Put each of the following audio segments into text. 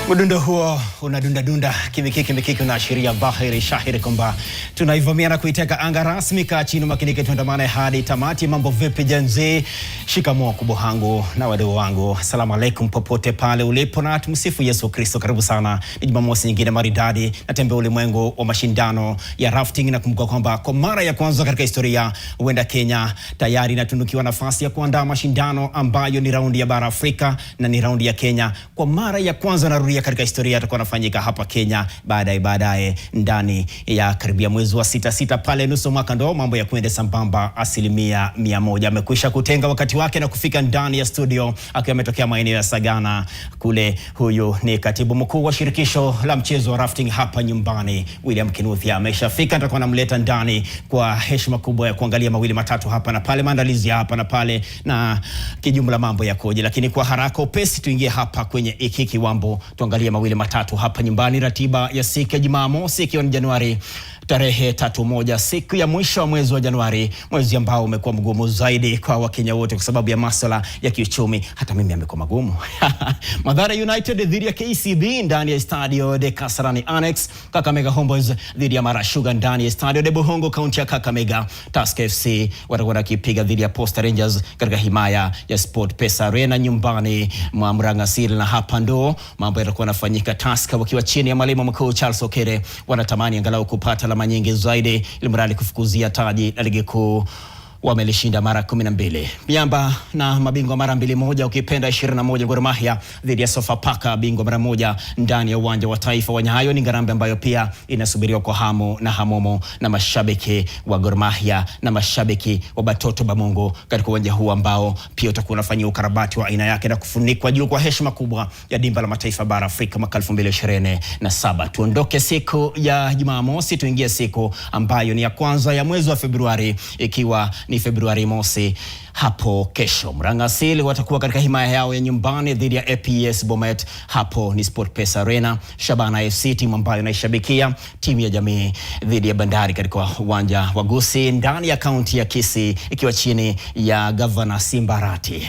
Mdundo huo unadunda kimikiki unaashiria dhahiri shahiri kwamba tunaivamia na kuiteka anga rasmi. Kaa chini makinike tuandamane hadi tamati. Mambo vipi Jenzi? Shikamoo kubwa hangu na wadau wangu. Asalamu alaikum popote pale ulipo na tumsifu Yesu Kristo. Karibu sana. Ni Jumamosi nyingine maridadi na tembe ulimwengu wa mashindano ya rafting, na kumbuka kwamba kwa mara ya kwanza katika historia huenda Kenya tayari inatunukiwa nafasi ya kuandaa mashindano ambayo ni raundi ya bara Afrika na ni raundi ya Kenya. Kwa mara ya kwanza narudia katika historia atakuwa nafanyika hapa Kenya baadaye ndani ya karibia mwezi wa sita pale nusu mwaka ndo mambo ya kuende sambamba 100%. Amekwisha kutenga wakati wake na kufika ndani ya studio akiwa ametokea maeneo ya Sagana kule. Huyu ni katibu mkuu wa shirikisho la mchezo wa rafting hapa nyumbani, William Kinuthia. Ameshafika, atakuwa namleta ndani kwa heshima kubwa ya kuangalia mawili matatu hapa na pale, maandalizi hapa na pale na kijumla mambo yakoje. Lakini kwa haraka upesi tuingie hapa kwenye ikiki wambo, tuangalie mawili matatu hapa nyumbani. Ratiba ya siku ya Jumamosi ikiwa ni Januari tarehe 31, siku ya mwisho wa mwezi wa Januari, mwezi ambao umekuwa mgumu zaidi kwa Wakenya wote kwa sababu ya masuala ya kiuchumi. Hata mimi amekuwa magumu. Mathare United dhidi ya KCB ndani ya Stadio de Kasarani Annex. Kakamega Homeboyz dhidi ya Mara Sugar ndani ya Stadio de Buhungu kaunti ya Kakamega. Tusker FC watakuwa wakipiga dhidi ya Posta Rangers katika himaya ya SportPesa Arena nyumbani mwa Murang'a. Na hapa ndo mambo yatakuwa yanafanyika. Tusker wakiwa chini ya mwalimu mkuu Charles Okere wanatamani angalau kupata alama nyingi zaidi ili mradi kufukuzia taji la ligi kuu. Wamelishinda mara 12. Miamba na mabingwa mara 2 ukipenda 21 Gor Mahia dhidi ya Sofapaka bingwa mara 1 ndani ya uwanja wa Taifa wa Nyayo. Ni ngarambe ambayo pia inasubiriwa kwa hamu na hamomo na mashabiki wa Gor Mahia na mashabiki wa Batoto ba Mungu katika uwanja huu ambao pia utakuwa unafanyia ukarabati wa aina yake na kufunikwa juu kwa heshima kubwa ya dimba la mataifa bara Afrika mwaka 2027. Tuondoke siku ya Jumamosi tuingie siku ambayo ni ya kwanza ya mwezi wa Februari, ikiwa ni Februari mosi. Hapo kesho Murang'a watakuwa katika himaya yao ya nyumbani dhidi ya APS Bomet. Hapo ni SportPesa Arena. Shabana FC timu ambayo naishabikia, timu ya jamii dhidi ya Bandari katika uwanja wa Gusii ndani ya kaunti ya Kisii ikiwa chini ya Governor Simbarati.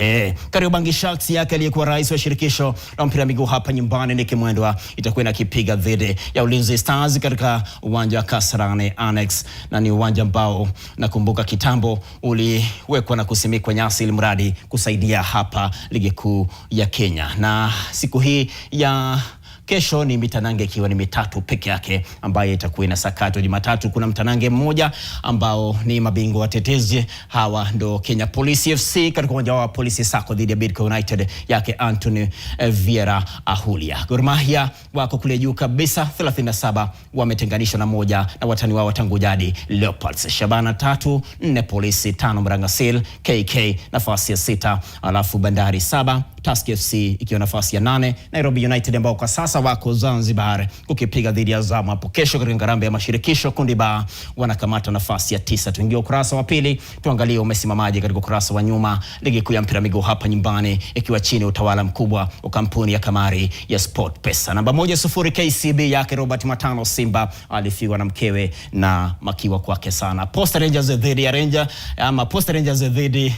Kariobangi Sharks yake aliyekuwa rais wa shirikisho la mpira miguu hapa nyumbani Nick Mwendwa itakuwa inakipiga dhidi ya Ulinzi Stars katika uwanja wa Kasarani Annex, na ni uwanja ambao nakumbuka kitambo uliwekwa na kwa nyasi ili mradi kusaidia hapa ligi kuu ya Kenya. Na siku hii ya kesho ni mitanange ikiwa ni mitatu peke yake ambayo itakuwa inasakatwa. Jumatatu kuna mtanange mmoja ambao ni mabingwa watetezi, hawa ndo Kenya Police FC katika uwanja wa Police Sacco dhidi ya Bidco United yake Anthony Vieira Ahulia. Gor Mahia wako kule juu kabisa 37, wametenganishwa na 1 na watani wao tangu jadi Leopards. Shabana 3, 4 Polisi, 5 Murang'a, KK nafasi ya 6, alafu Bandari 7, Tusker FC ikiwa nafasi ya 8, Nairobi United ambao kwa sasa wako Zanzibar kukipiga dhidi ya Azam hapo kesho katika ngarambe ya mashirikisho kundi ba wanakamata nafasi ya 9. Tuingie ukurasa wa pili tuangalie umesimamaje katika ukurasa wa nyuma. Ligi kuu ya mpira miguu hapa nyumbani ikiwa chini utawala mkubwa wa kampuni ya kamari ya SportPesa. Namba 1-0 KCB yake Robert Matano Simba alifiwa na mkewe na makiwa kwake sana. Posta Rangers dhidi ya Posta Rangers dhidi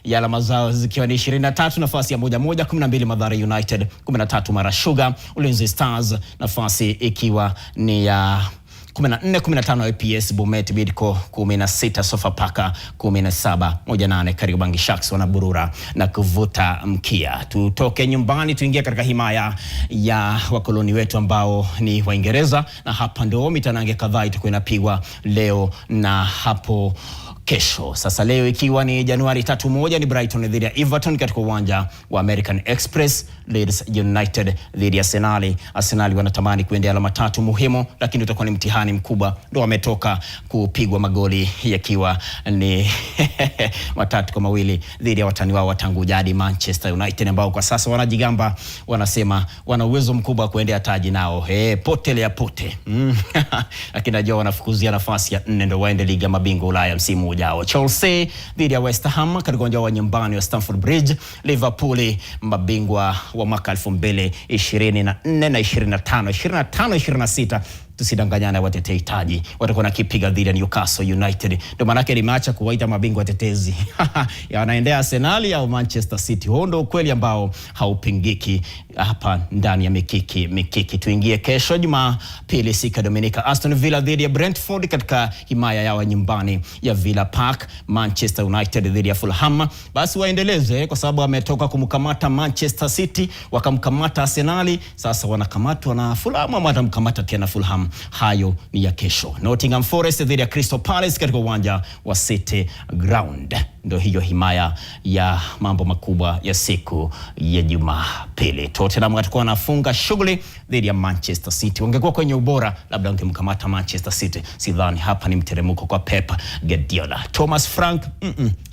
ya alama zao zikiwa ni 23, nafasi ya 1-1 12 Mathare United, 13 Mara Sugar. Ulinzi Stars nafasi ikiwa ni ya 14-15 APS Bomet, Bidco 16, Sofapaka 17, 18 Kariobangi Sharks wanaburura na kuvuta mkia. Tutoke nyumbani tuingie katika himaya ya wakoloni wetu ambao ni Waingereza, na hapa ndo mitanange kadhaa itakuwa inapigwa leo na hapo kesho. Sasa leo ikiwa ni Januari 3 ni Brighton dhidi ya Everton katika uwanja wa American Express. Leeds United dhidi ya Arsenal. Arsenal wanatamani kuendea alama 3 muhimu, lakini utakuwa ni mtihani mkubwa. Ndio wametoka kupigwa magoli yakiwa ni 3-2 dhidi ya watani wao tangu jadi Manchester United ambao kwa sasa wanajigamba, wanasema wana uwezo mkubwa wa kuendea taji nao. Potelea pote. Lakini najua wanafukuzia nafasi ya 4 ndio waende liga mabingwa Ulaya msimu ujao. Chelsea dhidi ya West Ham katika uwanja wa nyumbani wa Stamford Bridge. Liverpool mabingwa wa mwaka 2024 na 25 26 tusidanganyane, watetehitaji watakuwa na kipiga dhidi ya Newcastle United. Ndio maana yake limeacha kuwaita mabingwa watetezi yanaendea Arsenal au Manchester City. Huo ndio ukweli ambao haupingiki hapa ndani ya Mikiki. Tuingie kesho Jumapili siku ya Dominika, Aston Villa dhidi ya Brentford katika himaya yao nyumbani ya Villa Park. Manchester United dhidi ya Fulham. Basi waendeleze kwa sababu wametoka kumkamata Manchester City, wakamkamata Arsenal, sasa wanakamatwa na Fulham, ama watamkamata tena Fulham. Hayo ni ya kesho. Nottingham Forest dhidi ya Crystal Palace katika uwanja wa City Ground. Ndio hiyo himaya ya mambo makubwa ya siku ya Jumapili. Tottenham watakuwa wanafunga shughuli dhidi ya Manchester City. Wangekuwa kwenye ubora labda wangemkamata Manchester City. Sidhani, hapa ni mteremko kwa Pep Guardiola. Thomas Frank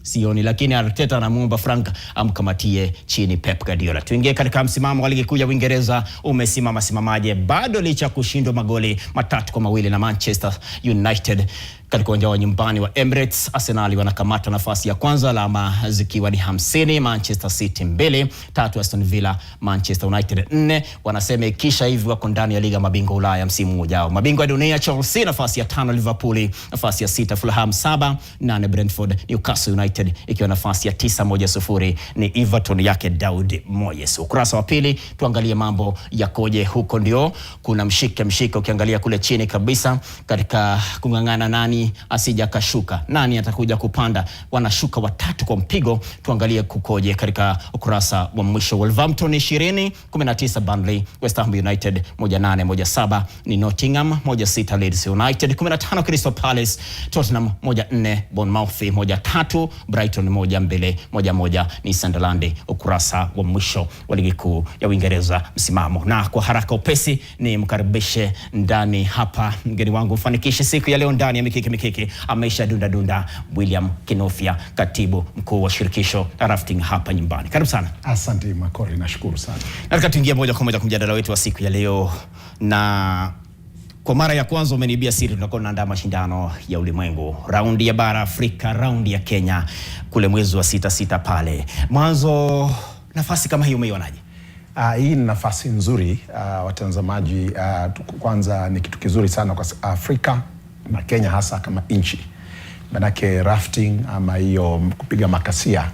sioni, lakini Arteta anamuomba Frank amkamatie chini Pep Guardiola. Tuingie katika msimamo wa ligi kuu ya Uingereza. Umesimamaje? Bado licha kushindwa magoli 3-2 na Manchester United katika uwanja wa nyumbani wa Emirates. Arsenal wanakamata nafasi ya kwanza, alama zikiwa ni 50. Manchester City 2, 3 Aston Villa, Manchester United 4. Wanasema kisha hivi wako ndani ya liga mabingwa Ulaya msimu ujao. Mabingwa wa dunia Chelsea nafasi ya 5, Liverpool nafasi ya 6, Fulham 7, 8 Brentford, Newcastle United ikiwa nafasi ya 9, 1-0 ni Everton yake Daud Moyes. Ukurasa wa pili tuangalie mambo yakoje huko. Ndio kuna mshike ukiangalia kule chini kabisa katika kungangana nani asija kashuka, nani atakuja kupanda. Wanashuka watatu kwa mpigo. Tuangalie kukoje katika ukurasa wa mwisho. Wolverhampton 20-19 Burnley, West Ham United 18, 1-7 ni Nottingham, 1-6 Leeds United, 15 Crystal Palace, Tottenham 1-4 Bournemouth, 1-3 Brighton, 1-2, 1-1 ni Sunderland. Ukurasa wa mwisho wa ligi kuu ya Uingereza msimamo. Na kwa haraka upesi ni mkaribishe ndani hapa mgeni wangu mfanikishe siku ya leo ndani ya Mikiki ameisha dunda William Kinofia, katibu mkuu wa shirikisho la rafting hapa nyumbani. Karibu sana. Asante Makori, nashukuru sana. Nataka tuingie moja kwa moja kwa mjadala wetu wa siku ya leo, na kwa mara ya kwanza umenibia siri, tunakuwa tunaandaa mashindano ya ulimwengu, raundi ya bara Afrika, raundi ya Kenya kule mwezi wa 6 pale. Mwanzo nafasi kama hii umeionaje? Hii ni nafasi nzuri watazamaji. Kwanza ni kitu kizuri sana kwa Afrika na Kenya hasa kama nchi. Manake rafting ama hiyo kupiga makasia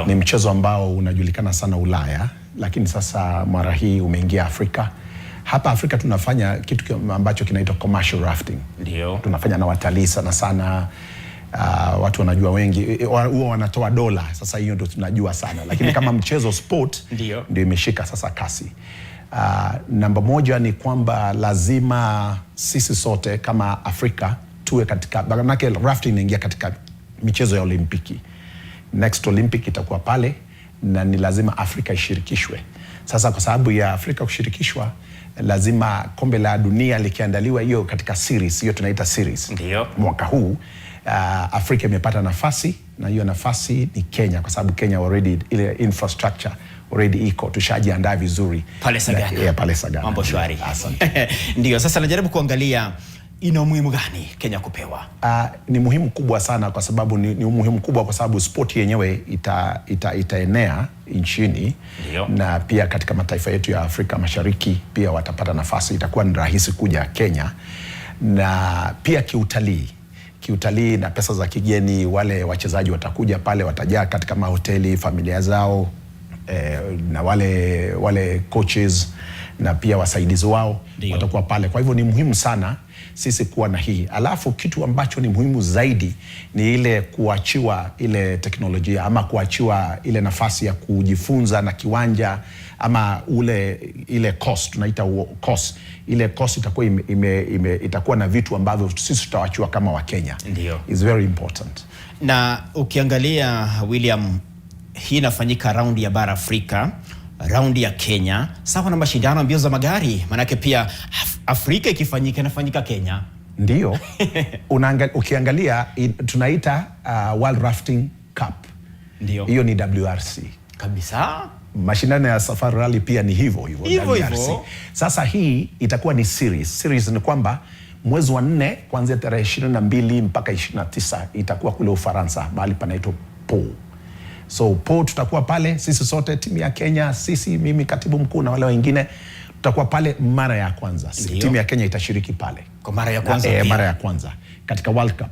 ni mchezo ambao unajulikana sana Ulaya, lakini sasa mara hii umeingia Afrika. Hapa Afrika tunafanya kitu ambacho kinaitwa commercial rafting. Ndio. Tunafanya na watalii sana. Watu wanajua wengi huwa wanatoa dola. Sasa hiyo ndio tunajua sana. Lakini kama mchezo sport ndio imeshika sasa kasi. Namba moja ni kwamba lazima sisi sote kama Afrika tuwe katika, manake rafting inaingia katika michezo ya Olimpiki. Next Olympic itakuwa pale na ni lazima Afrika ishirikishwe. Sasa kwa sababu ya Afrika kushirikishwa, lazima kombe la dunia likiandaliwa hiyo katika series, hiyo tunaita series. Ndio. Mwaka huu Afrika imepata nafasi, na hiyo nafasi ni Kenya, kwa sababu Kenya already ile infrastructure already iko, tushajiandaa vizuri pale Sagana. Pale Sagana. Mambo shwari. Asante. Ndio, sasa najaribu kuangalia ina umuhimu gani Kenya kupewa? Ni muhimu kubwa sana, kwa sababu ni muhimu kubwa kwa sababu sport yenyewe itaenea nchini. Ndio. Na pia katika mataifa yetu ya Afrika Mashariki pia watapata nafasi, itakuwa ni rahisi kuja Kenya. Na pia kiutalii na pesa za kigeni, wale wachezaji watakuja pale, watajaa katika mahoteli, familia zao, na wale coaches na pia wasaidizi wao watakuwa pale. Kwa hivyo ni muhimu sana sisi kuwa na hii. Alafu kitu ambacho ni muhimu zaidi ni ile kuachiwa ile teknolojia, ama kuachiwa ile nafasi ya kujifunza na kiwanja, ama ile cost, tunaita cost. Ile cost itakuwa itakuwa na vitu ambavyo sisi tutawachiwa kama wa Kenya. Ndio. Is very important. Na ukiangalia William, hii inafanyika raundi ya bara Afrika, raundi ya Kenya, sawa na mashindano mbio za magari. Manake pia Afrika ikifanyika inafanyika Kenya. Ndio. Ukiangalia tunaita World Rafting Cup. Ndio. Hiyo ni WRC. Kabisa. Mashindano ya Safari Rally pia ni hivyo WRC. Sasa hii itakuwa ni series. Series ni kwamba mwezi wa 4 kuanzia tarehe 22 mpaka 29 itakuwa kule Ufaransa, mahali panaitwa Pau. So Pau tutakuwa pale sisi sote, timu ya Kenya, sisi, mimi katibu mkuu na wale wengine Tutakuwa pale mara ya kwanza. Timu ya Kenya itashiriki pale kwa mara ya kwanza, mara ya kwanza katika World Cup.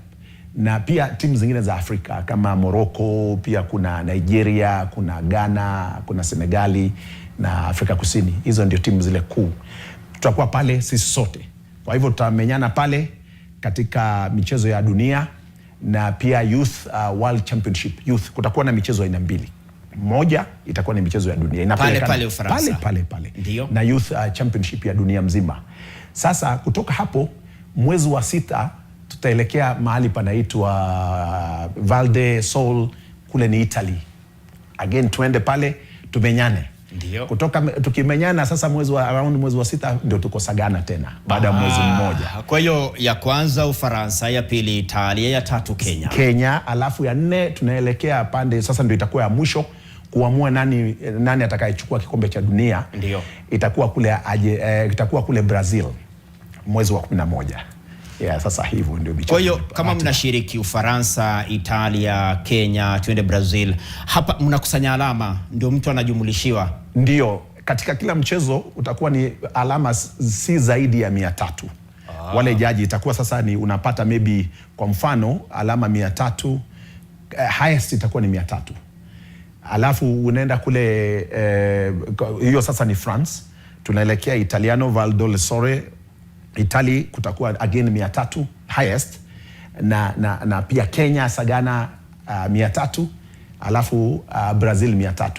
Na pia timu zingine za Afrika kama Morocco, pia kuna Nigeria, kuna Ghana, kuna Senegali na Afrika Kusini. Hizo ndio timu zile kuu. Tutakuwa pale sisi sote. Kwa hivyo tutamenyana pale katika michezo ya dunia na pia Youth World Championship. Youth kutakuwa na michezo aina mbili. Moja itakuwa ni michezo ya dunia inapelekana pale Ufaransa. Pale. Na Youth Championship ya dunia mzima. Sasa kutoka hapo mwezi wa 6 tutaelekea mahali panaitwa Val di Sole, kule ni Italy. Again tuende pale tumenyane. Ndio. Kutoka tukimenyana sasa mwezi wa 6 ndio tuko Sagana tena baada ya mwezi mmoja. Kwa hiyo ya kwanza Ufaransa, ya pili Italia, ya tatu Kenya, alafu ya 4 tunaelekea pande sasa ndio itakuwa ya mwisho kuamua nani atakayechukua kikombe cha dunia. Ndio. Itakuwa kule Brazil mwezi wa 11. Sasa hivyo ndio michezo. Kwa hiyo kama mnashiriki Ufaransa, Italia, Kenya, tuende Brazil, hapa mnakusanya alama ndio mtu anajumulishiwa. Ndio, katika kila mchezo utakuwa ni alama si zaidi ya 300. Wale jaji itakuwa sasa ni unapata maybe kwa mfano alama 300, highest itakuwa ni 300. Alafu unaenda kule hiyo sasa ni France. Tunaelekea Italiano Val di Sole Italy, kutakuwa again 300 highest na pia Kenya Sagana 300, alafu Brazil 300.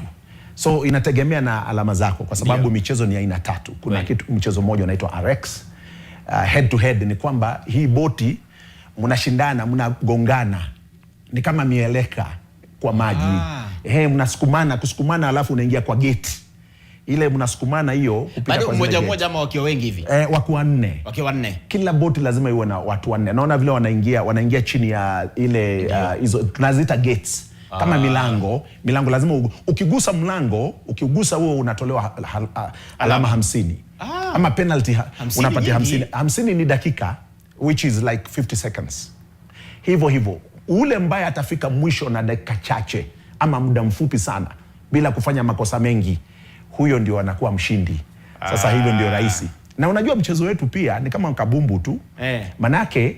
So inategemea na alama zako kwa sababu michezo ni aina 3. Kuna mchezo mmoja unaitwa RX head to head, ni kwamba hii boti mnashindana, mnagongana, ni kama mieleka kwa maji. Kusukumana alafu unaingia kwa gate. Ile mnasukumana hiyo kupita kwa mmoja ama wakiwa wengi hivi? Wakiwa 4. Kila boti lazima iwe na watu 4. Naona vile wanaingia chini ya ile hizo tunaziita gates. Kama milango lazima ukigusa mlango, ukigusa huo unatolewa alama 50. Ama penalty unapatia 50. 50 ni dakika, which is like 50 seconds. Hivyo ule ambaye atafika mwisho na dakika chache ama muda mfupi sana bila kufanya makosa mengi, huyo ndio anakuwa mshindi. Sasa hivyo ndio rahisi. Na unajua mchezo wetu pia ni kama kabumbu tu. Manake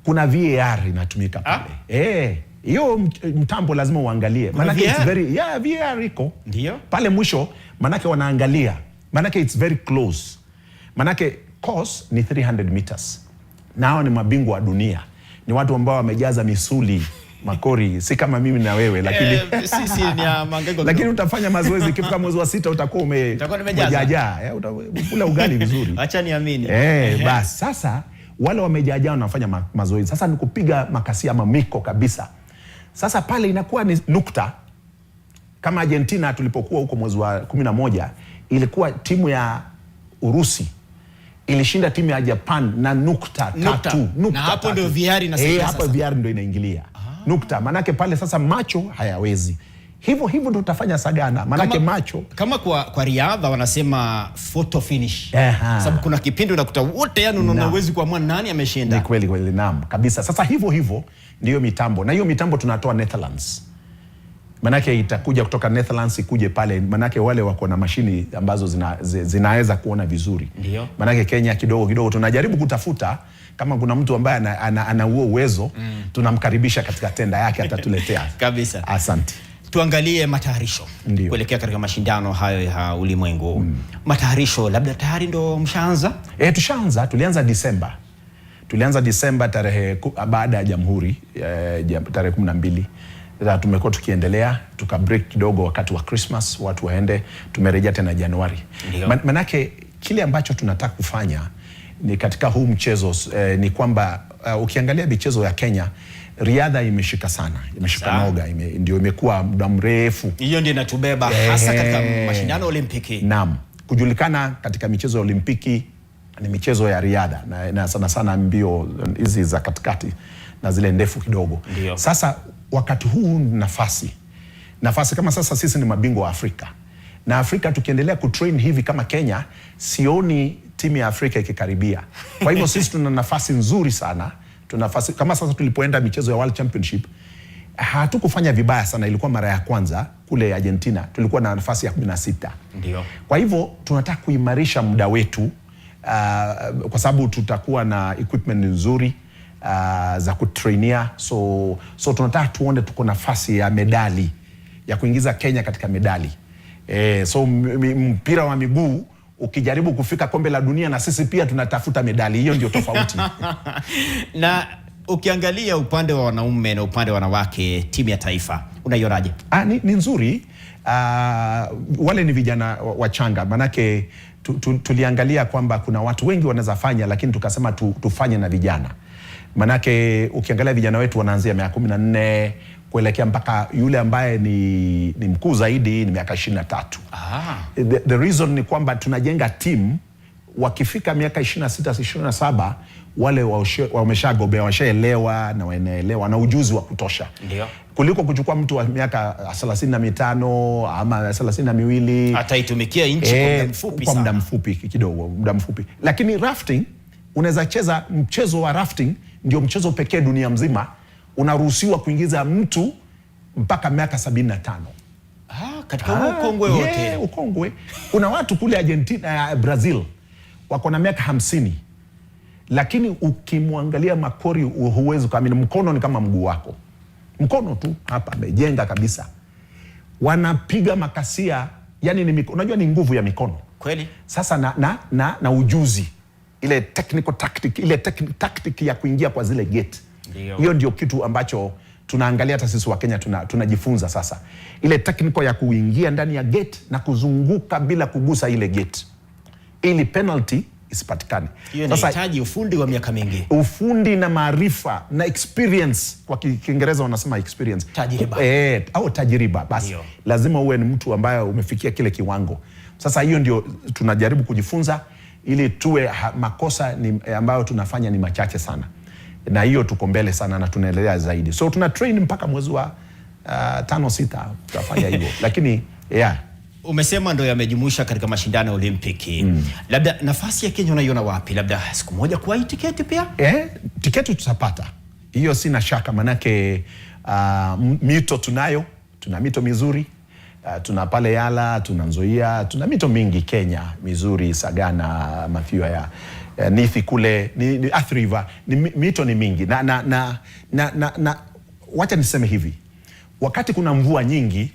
kuna VAR inatumika pale. Hiyo mtambo lazima uangalie. Manake it's very VAR iko. Ndio. Pale mwisho manake wanaangalia. Manake it's very close. Manake course ni 300 meters. Nao ni mabingwa wa dunia. Ni watu ambao wamejaza misuli makori, si kama mimi na wewe, lakini sisi ni mangengo. Lakini utafanya mazoezi ikifika mwezi wa 6 utakuwa umejaja, utakula ugali vizuri. Acha niamini. Basi sasa wale wamejaja wanafanya mazoezi. Sasa ni kupiga makasi ama miko kabisa. Sasa pale inakuwa ni nukta. Kama Argentina tulipokuwa huko mwezi wa 11, ilikuwa timu ya Urusi ilishinda timu ya Japan na nukta 3. Na hapo ndio VAR inasaidia sasa. Hapo VAR ndio inaingilia. Nukta, manake pale sasa macho hayawezi. Hivyo ndio tutafanya Sagana, manake macho. Kama kwa riadha wanasema photo finish. Sababu kuna kipindi unakuta wote unawezi kuamua nani ameshinda. Ni kweli naam kabisa. Sasa hivyo ndio mitambo. Na hiyo mitambo tunatoa Netherlands. Manake itakuja kutoka Netherlands ikuje pale, manake wale wako na mashini ambazo zinaweza kuona vizuri. Ndio. Manake Kenya kidogo tunajaribu kutafuta kama kuna mtu ambaye ana huo uwezo, tunamkaribisha katika tenda yake atatuletea. Kabisa. Asante. Tuangalie matayarisho kuelekea katika mashindano hayo ya ulimwengu. Matayarisho labda tayari ndo mshaanza? Tushaanza, tulianza Disemba tarehe baada ya Jamhuri tarehe 12. Tumekuwa tukiendelea, tuka break kidogo wakati wa Christmas, watu waende, tumerejea tena Januari. Manake kile ambacho tunataka kufanya ni katika huu mchezo ni kwamba ukiangalia michezo ya Kenya, riadha imeshika sana, imeshika noga, ndio imekuwa muda mrefu. Hiyo ndio inatubeba hasa katika mashindano Olimpiki. Naam, kujulikana katika michezo ya Olimpiki ni michezo ya riadha na sana mbio hizi za katikati na zile ndefu kidogo. Sasa wakati huu nafasi kama sasa sisi ni mabingwa wa Afrika. Na Afrika tukiendelea kutrain hivi kama Kenya, sioni timu ya Afrika ikikaribia. Kwa hivyo sisi tuna nafasi nzuri sana. Tuna nafasi kama sasa tulipoenda michezo ya World Championship, hatukufanya vibaya sana, ilikuwa mara ya kwanza kule Argentina tulikuwa na nafasi ya 16. Ndio. Kwa hivyo tunataka kuimarisha muda wetu kwa sababu tutakuwa na equipment nzuri za kutrainia, so tunataka tuone tuko nafasi ya medali ya kuingiza Kenya katika medali. So mpira wa miguu ukijaribu kufika kombe la dunia na sisi pia tunatafuta medali, hiyo ndio tofauti. Na ukiangalia upande wa wanaume na upande wa wanawake, timu ya taifa unaionaje? Ni nzuri. Wale ni vijana wachanga, manake tuliangalia kwamba kuna watu wengi wanaweza fanya, lakini tukasema tufanye na vijana. Manake ukiangalia vijana wetu wanaanzia miaka 14 kuelekea mpaka yule ambaye ni mkuu zaidi ni miaka 23. The reason ni kwamba tunajenga team, wakifika miaka 26 27 wale wameshagobea, washaelewa na wanaelewa na ujuzi wa kutosha. Ndio. Kuliko kuchukua mtu wa miaka 35 ama 32 ataitumikia nchi kwa muda mfupi sana. Kwa muda mfupi kidogo, muda mfupi. Lakini rafting, unaweza cheza mchezo wa rafting, ndio mchezo pekee dunia mzima unaruhusiwa kuingiza mtu mpaka miaka 75. Katika ukongwe wote. Ukongwe. Kuna watu kule Argentina, Brazil wako na miaka 50. Lakini ukimwangalia Makori huwezi kuamini, mkono ni kama mguu wako. Mkono tu hapa amejenga kabisa. Wanapiga makasia, yani unajua ni nguvu ya mikono. Kweli. Sasa na ujuzi, ile technical tactic, ile tactic ya kuingia kwa zile gate. Hiyo ndio kitu ambacho tunaangalia hata sisi wa Kenya tunajifunza sasa. Ile technical ya kuingia ndani ya gate na kuzunguka bila kugusa ile gate, ili penalty isipatikane. Hiyo inahitaji ufundi wa miaka mingi. Ufundi na maarifa na experience, kwa Kiingereza wanasema experience. Tajriba. Au tajriba. Basi lazima uwe ni mtu ambaye umefikia kile kiwango. Sasa hiyo ndio tunajaribu kujifunza ili tuwe makosa ambayo tunafanya ni machache sana. Na hiyo tuko mbele sana na tunaendelea zaidi. So tuna train mpaka mwezi wa 5-6 tutafanya hivyo. Lakini umesema ndio yamejumuisha katika mashindano ya Olimpiki. Labda nafasi ya Kenya unaiona wapi? Labda siku moja kwa hii tiketi pia? Tiketi tutapata. Hiyo sina shaka, manake mito tuna mito mizuri. Tuna pale Yala, tuna Nzoia, tuna mito mingi Kenya mizuri, Sagana, Mathioya, Nithi kule, ni Athi River, mito ni mingi. Na wacha niseme hivi. Wakati kuna mvua nyingi,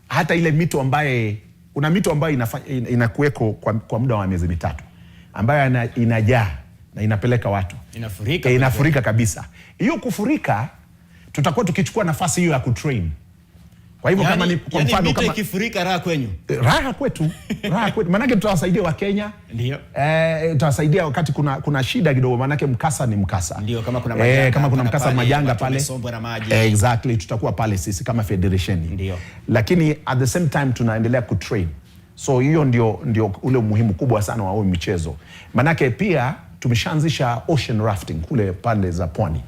hata ile mito ambaye kuna mito ambayo inakuweko kwa muda wa miezi 3 ambayo inajaa na inapeleka watu. Inafurika kabisa. Hiyo kufurika tutakuwa tukichukua nafasi hiyo ya kutrain. Kwa hivyo kama ni kwa mfano mito ikifurika raha kwenyu. Raha kwetu. Maana tutawasaidia wa Kenya. Ndio. Tutawasaidia wakati kuna shida kidogo, maana mkasa ni mkasa. Ndio, kama kuna majanga. Kama kuna mkasa majanga pale. Na maji. Exactly, tutakuwa pale sisi kama federation. Ndio. Lakini at the same time tunaendelea kutrain. So hiyo ndio ule umuhimu kubwa sana wa michezo. Maana pia tumeshaanzisha ocean rafting kule pande za pwani.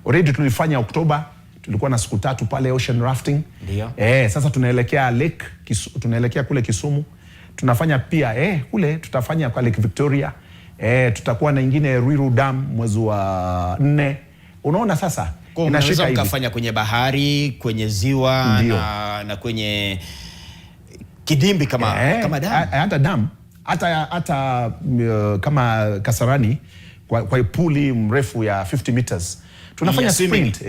Already tulifanya Oktoba, tulikuwa na siku 3 pale ocean rafting. Ndio. Sasa tunaelekea lake, tunaelekea kule Kisumu. Tunafanya pia kule tutafanya kwa Lake Victoria. Tutakuwa na ingine Ruiru Dam mwezi wa 4. Unaona sasa inashika hivi. Kufanya kwenye bahari, kwenye ziwa na kwenye kidimbi kama dam. Hata dam, hata kama Kasarani kwa puli mrefu ya 50 meters. Tunafanya sprint.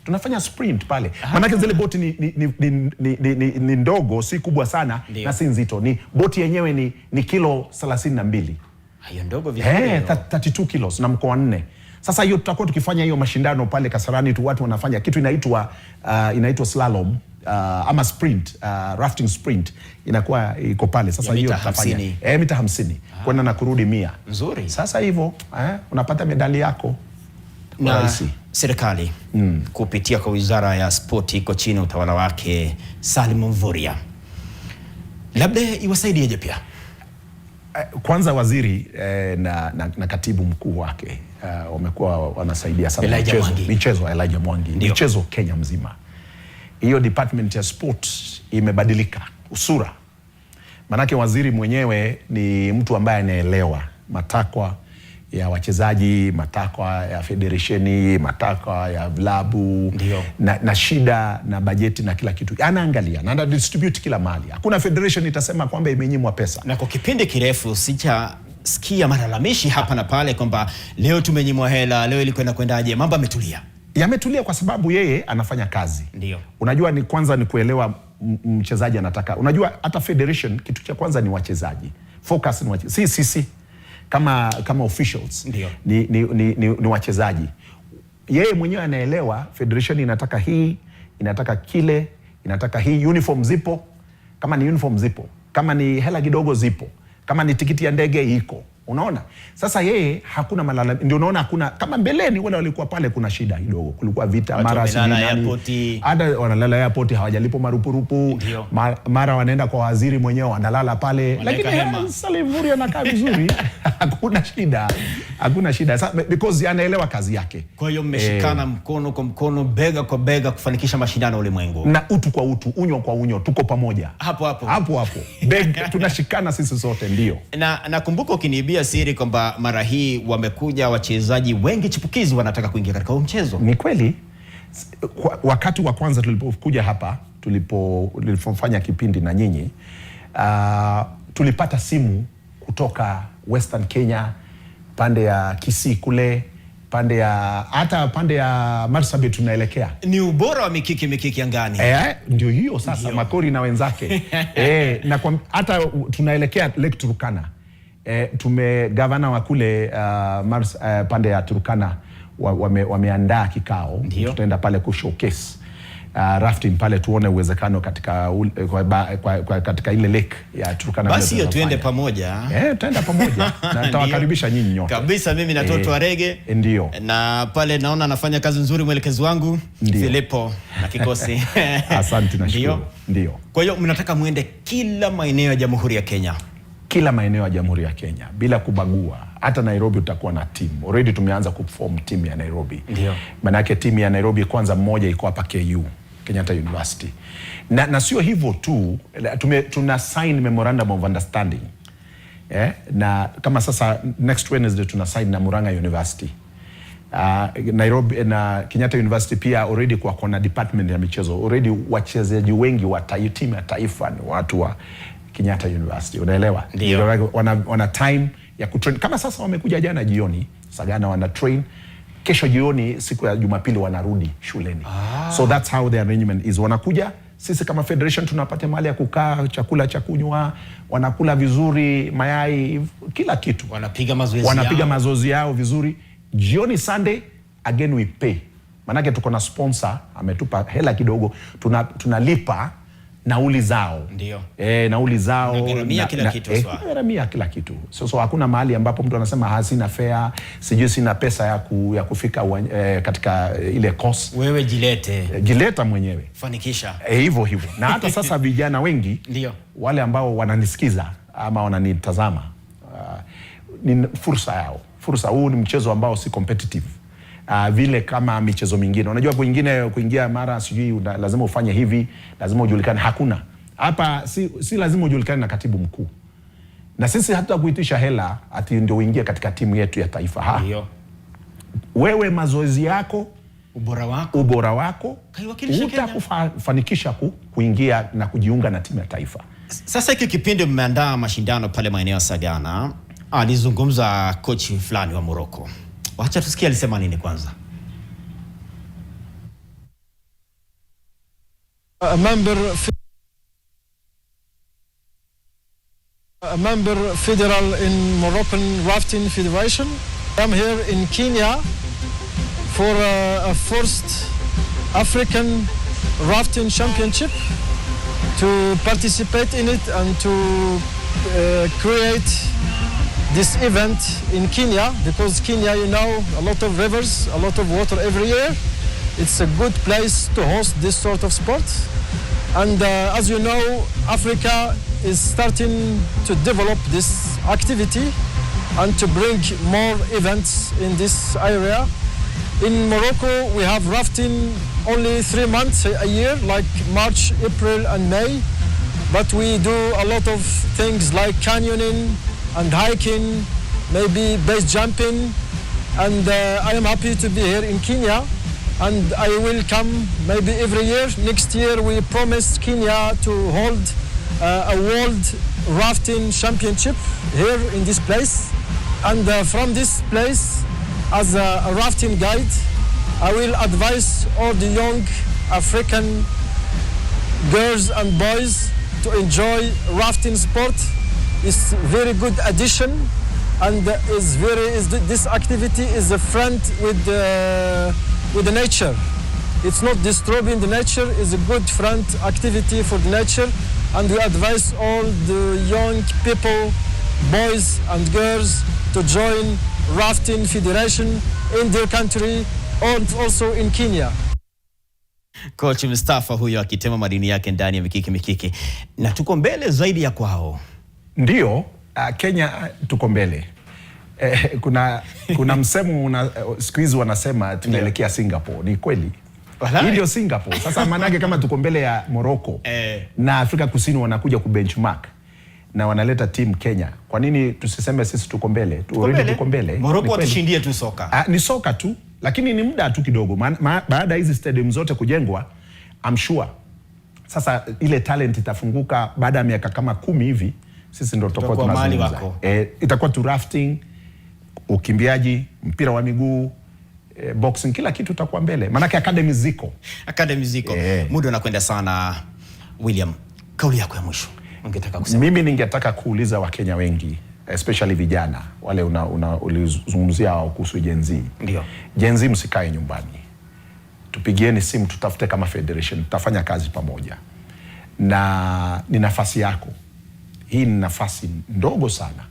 Tunafanya sprint pale. Maana zile boti ni ndogo, si kubwa sana. Ndiyo. Na si nzito. Ni boti yenyewe ni kilo 32. Hiyo ndogo vizuri. 32 kilos na mkoa 4. Sasa hiyo tutakuwa tukifanya hiyo mashindano pale Kasarani tu, watu wanafanya kitu inaitwa slalom ama sprint, rafting sprint inakuwa iko pale. Sasa hiyo tutafanya mita 50 kwenda na kurudi 100. Nzuri. Sasa hivyo unapata medali yako. Na serikali kupitia kwa Wizara ya Spoti iko chini utawala wake Salim Mvurya, labda iwasaidieje pia? Kwanza waziri na katibu mkuu wake wamekuwa wanasaidia sana michezo. Elijah Mwangi, michezo Kenya mzima. Hiyo department ya sport imebadilika usura. Manake waziri mwenyewe ni mtu ambaye anaelewa matakwa ya wachezaji, matakwa ya federationi, matakwa ya vilabu na shida na bajeti na kila kitu. Anaangalia na ana distribute kila mali. Hakuna federation itasema kwamba imenyimwa pesa. Na kwa kipindi kirefu sikia malalamishi hapa na pale kwamba leo tumenyimwa hela, leo ilikwenda kwendaje, mambo yametulia. Yametulia kwa sababu yeye anafanya kazi. Unajua ni kwanza ni kuelewa mchezaji anataka. Unajua hata federation kitu cha kwanza ni wachezaji. Focus ni wachezaji. Sisi kama officials ni wachezaji. Yeye mwenyewe anaelewa federation inataka hii, inataka kile, inataka hii, uniform zipo. Kama ni uniform zipo, kama ni hela kidogo zipo, kama ni tikiti ya ndege iko. Unaona? Sasa yeye hakuna malalamiko. Ndio unaona hakuna, kama mbeleni wale walikuwa pale kuna shida kidogo. Kulikuwa vita, mara nani. Hata wanalala airport hawajalipo marupurupu. Mara wanaenda kwa waziri mwenyewe wanalala pale. Lakini Salim anakaa vizuri. Hakuna shida. Hakuna shida. Because anaelewa kazi yake. Kwa hiyo mmeshikana mkono kwa mkono, bega kwa bega kufanikisha mashindano ulimwengu. Na utu kwa utu, unyo kwa unyo, tuko pamoja. Hapo. Bega tunashikana sisi sote ndio. Na nakumbuka ukiniibia siri kwamba mara hii wamekuja wachezaji wengi chipukizi wanataka kuingia katika mchezo. Ni kweli. Wakati wa kwanza tulipokuja hapa, tulipofanya kipindi na nyinyi, tulipata simu kutoka Western Kenya, pande ya Kisii kule, hata pande ya Marsabit tunaelekea. Ni ubora wa mikiki angani. Ndio hiyo sasa Makori na wenzake. Na hata tunaelekea Lake Turkana. Gavana wa kule pande ya Turkana wameandaa kikao. Tutaenda pale showcase rafting pale, tuone uwezekano katika ile lake ya Turkana. Basi tuende pamoja. Tutaenda pamoja na tutawakaribisha nyinyi nyote. Kabisa, mimi na Toto Arege. Ndio. Na pale naona anafanya kazi nzuri mwelekezi wangu Filipo na kikosi. Asante na shukuru. Ndio. Kwa hiyo mnataka muende kila maeneo ya Jamhuri ya Kenya. Kila maeneo ya Jamhuri ya Kenya bila kubagua. Hata Nairobi utakuwa na team. Already tumeanza kuform team ya Nairobi. Maana yake team ya Nairobi kwanza mmoja iko hapa KU, Kenyatta University. Na sio hivyo tu, tuna sign memorandum of understanding. Na kama sasa next Wednesday tuna sign na Murang'a University. Nairobi na Kenyatta University pia already kwa kona department ya michezo. Already wachezaji wengi wa timu ya taifa ni watu wa Kenyatta University. Unaelewa? Wana time ya kutrain. Kama sasa wamekuja jana jioni, Sagana wana train. Kesho jioni siku ya Jumapili wanarudi shuleni. So that's how the arrangement is. Wanakuja, sisi kama federation tunapata mahali ya kukaa, chakula cha kunywa, wanakula vizuri, mayai, kila kitu. Wanapiga mazoezi yao vizuri. Jioni Sunday again we pay. Manake tuko na sponsor ametupa hela kidogo, tunalipa nauli zao. Nauli zao. Gharamia kila kitu. Gharamia kila kitu. So hakuna mahali ambapo mtu anasema hasina fare, sijui sina pesa ya kufika katika ile course. Wewe jileta mwenyewe. Fanikisha. Hivyo. Na hata sasa vijana wengi wale ambao wananisikiza ama wananitazama, ni fursa yao. Huu ni mchezo ambao si competitive. Vile kama michezo mingine. Unajua kuingia mara sijui lazima ufanye hivi, lazima ujulikane. Hakuna. Hapa si lazima ujulikane na katibu mkuu. Na sisi hata kuitisha hela ati ndio uingie katika timu yetu ya taifa. Wewe mazoezi yako, ubora wako utakufanikisha kuingia na kujiunga na timu ya taifa. Sasa hiki kipindi mmeandaa mashindano pale maeneo ya Sagana. Alizungumza coach fulani wa Morocco. Wacha tusikie alisema nini kwanza. A member federal in Moroccan Rafting Federation. I'm here in Kenya for a first African Rafting Championship to participate in it and to create this event in Kenya, because Kenya, you know, a lot of rivers, a lot of water every year. It's a good place to host this sort of sport. And as you know, Africa is starting to develop this activity and to bring more events in this area. In Morocco, we have rafting only 3 months a year, like March, April, and May. But we do a lot of things like canyoning and hiking, maybe base jumping, and I am happy to be here in Kenya, and I will come maybe every year. Next year we promised Kenya to hold a world rafting championship here in this place, and from this place, as a rafting guide, I will advise all the young African girls and boys to enjoy rafting sport. It's very good addition, and this activity is a friend with the nature. It's not disturbing the nature. It's a good friend activity for the nature, and we advise all the young people, boys and girls, to join rafting federation in their country and also in Kenya. Coach Mustafa huyo akitema madini yake ndani ya mikiki, na tuko mbele zaidi ya kwao. Ndio, Kenya tuko mbele. Kuna msemo siku hizi wanasema tunaelekea Singapore. Ni kweli? Hii ndio Singapore. Sasa manake kama tuko mbele ya Morocco na Afrika Kusini wanakuja kubenchmark na wanaleta team Kenya, kwa nini tusiseme sisi tuko mbele? Tuko mbele. Morocco tushindie tu soka. Ni soka tu, lakini ni muda tu kidogo. Baada hizi stadium zote kujengwa, I'm sure sasa ile talent itafunguka baada ya miaka kama 10 hivi. Sisi ndio tutakuwa tunazungumza. Itakuwa tu rafting, ukimbiaji, mpira wa miguu, boxing, kila kitu itakuwa mbele. Maana academy ziko. Muda unakwenda sana. William, kauli yako ya mwisho ungetaka kusema? Mimi ningetaka kuuliza Wakenya wengi, especially vijana wale ulizungumzia kuhusu Gen Z. Ndio. Gen Z, msikae nyumbani. Tupigieni simu, tutafute kama federation, tutafanya kazi pamoja. Na ni nafasi yako. Hii ni nafasi ndogo sana.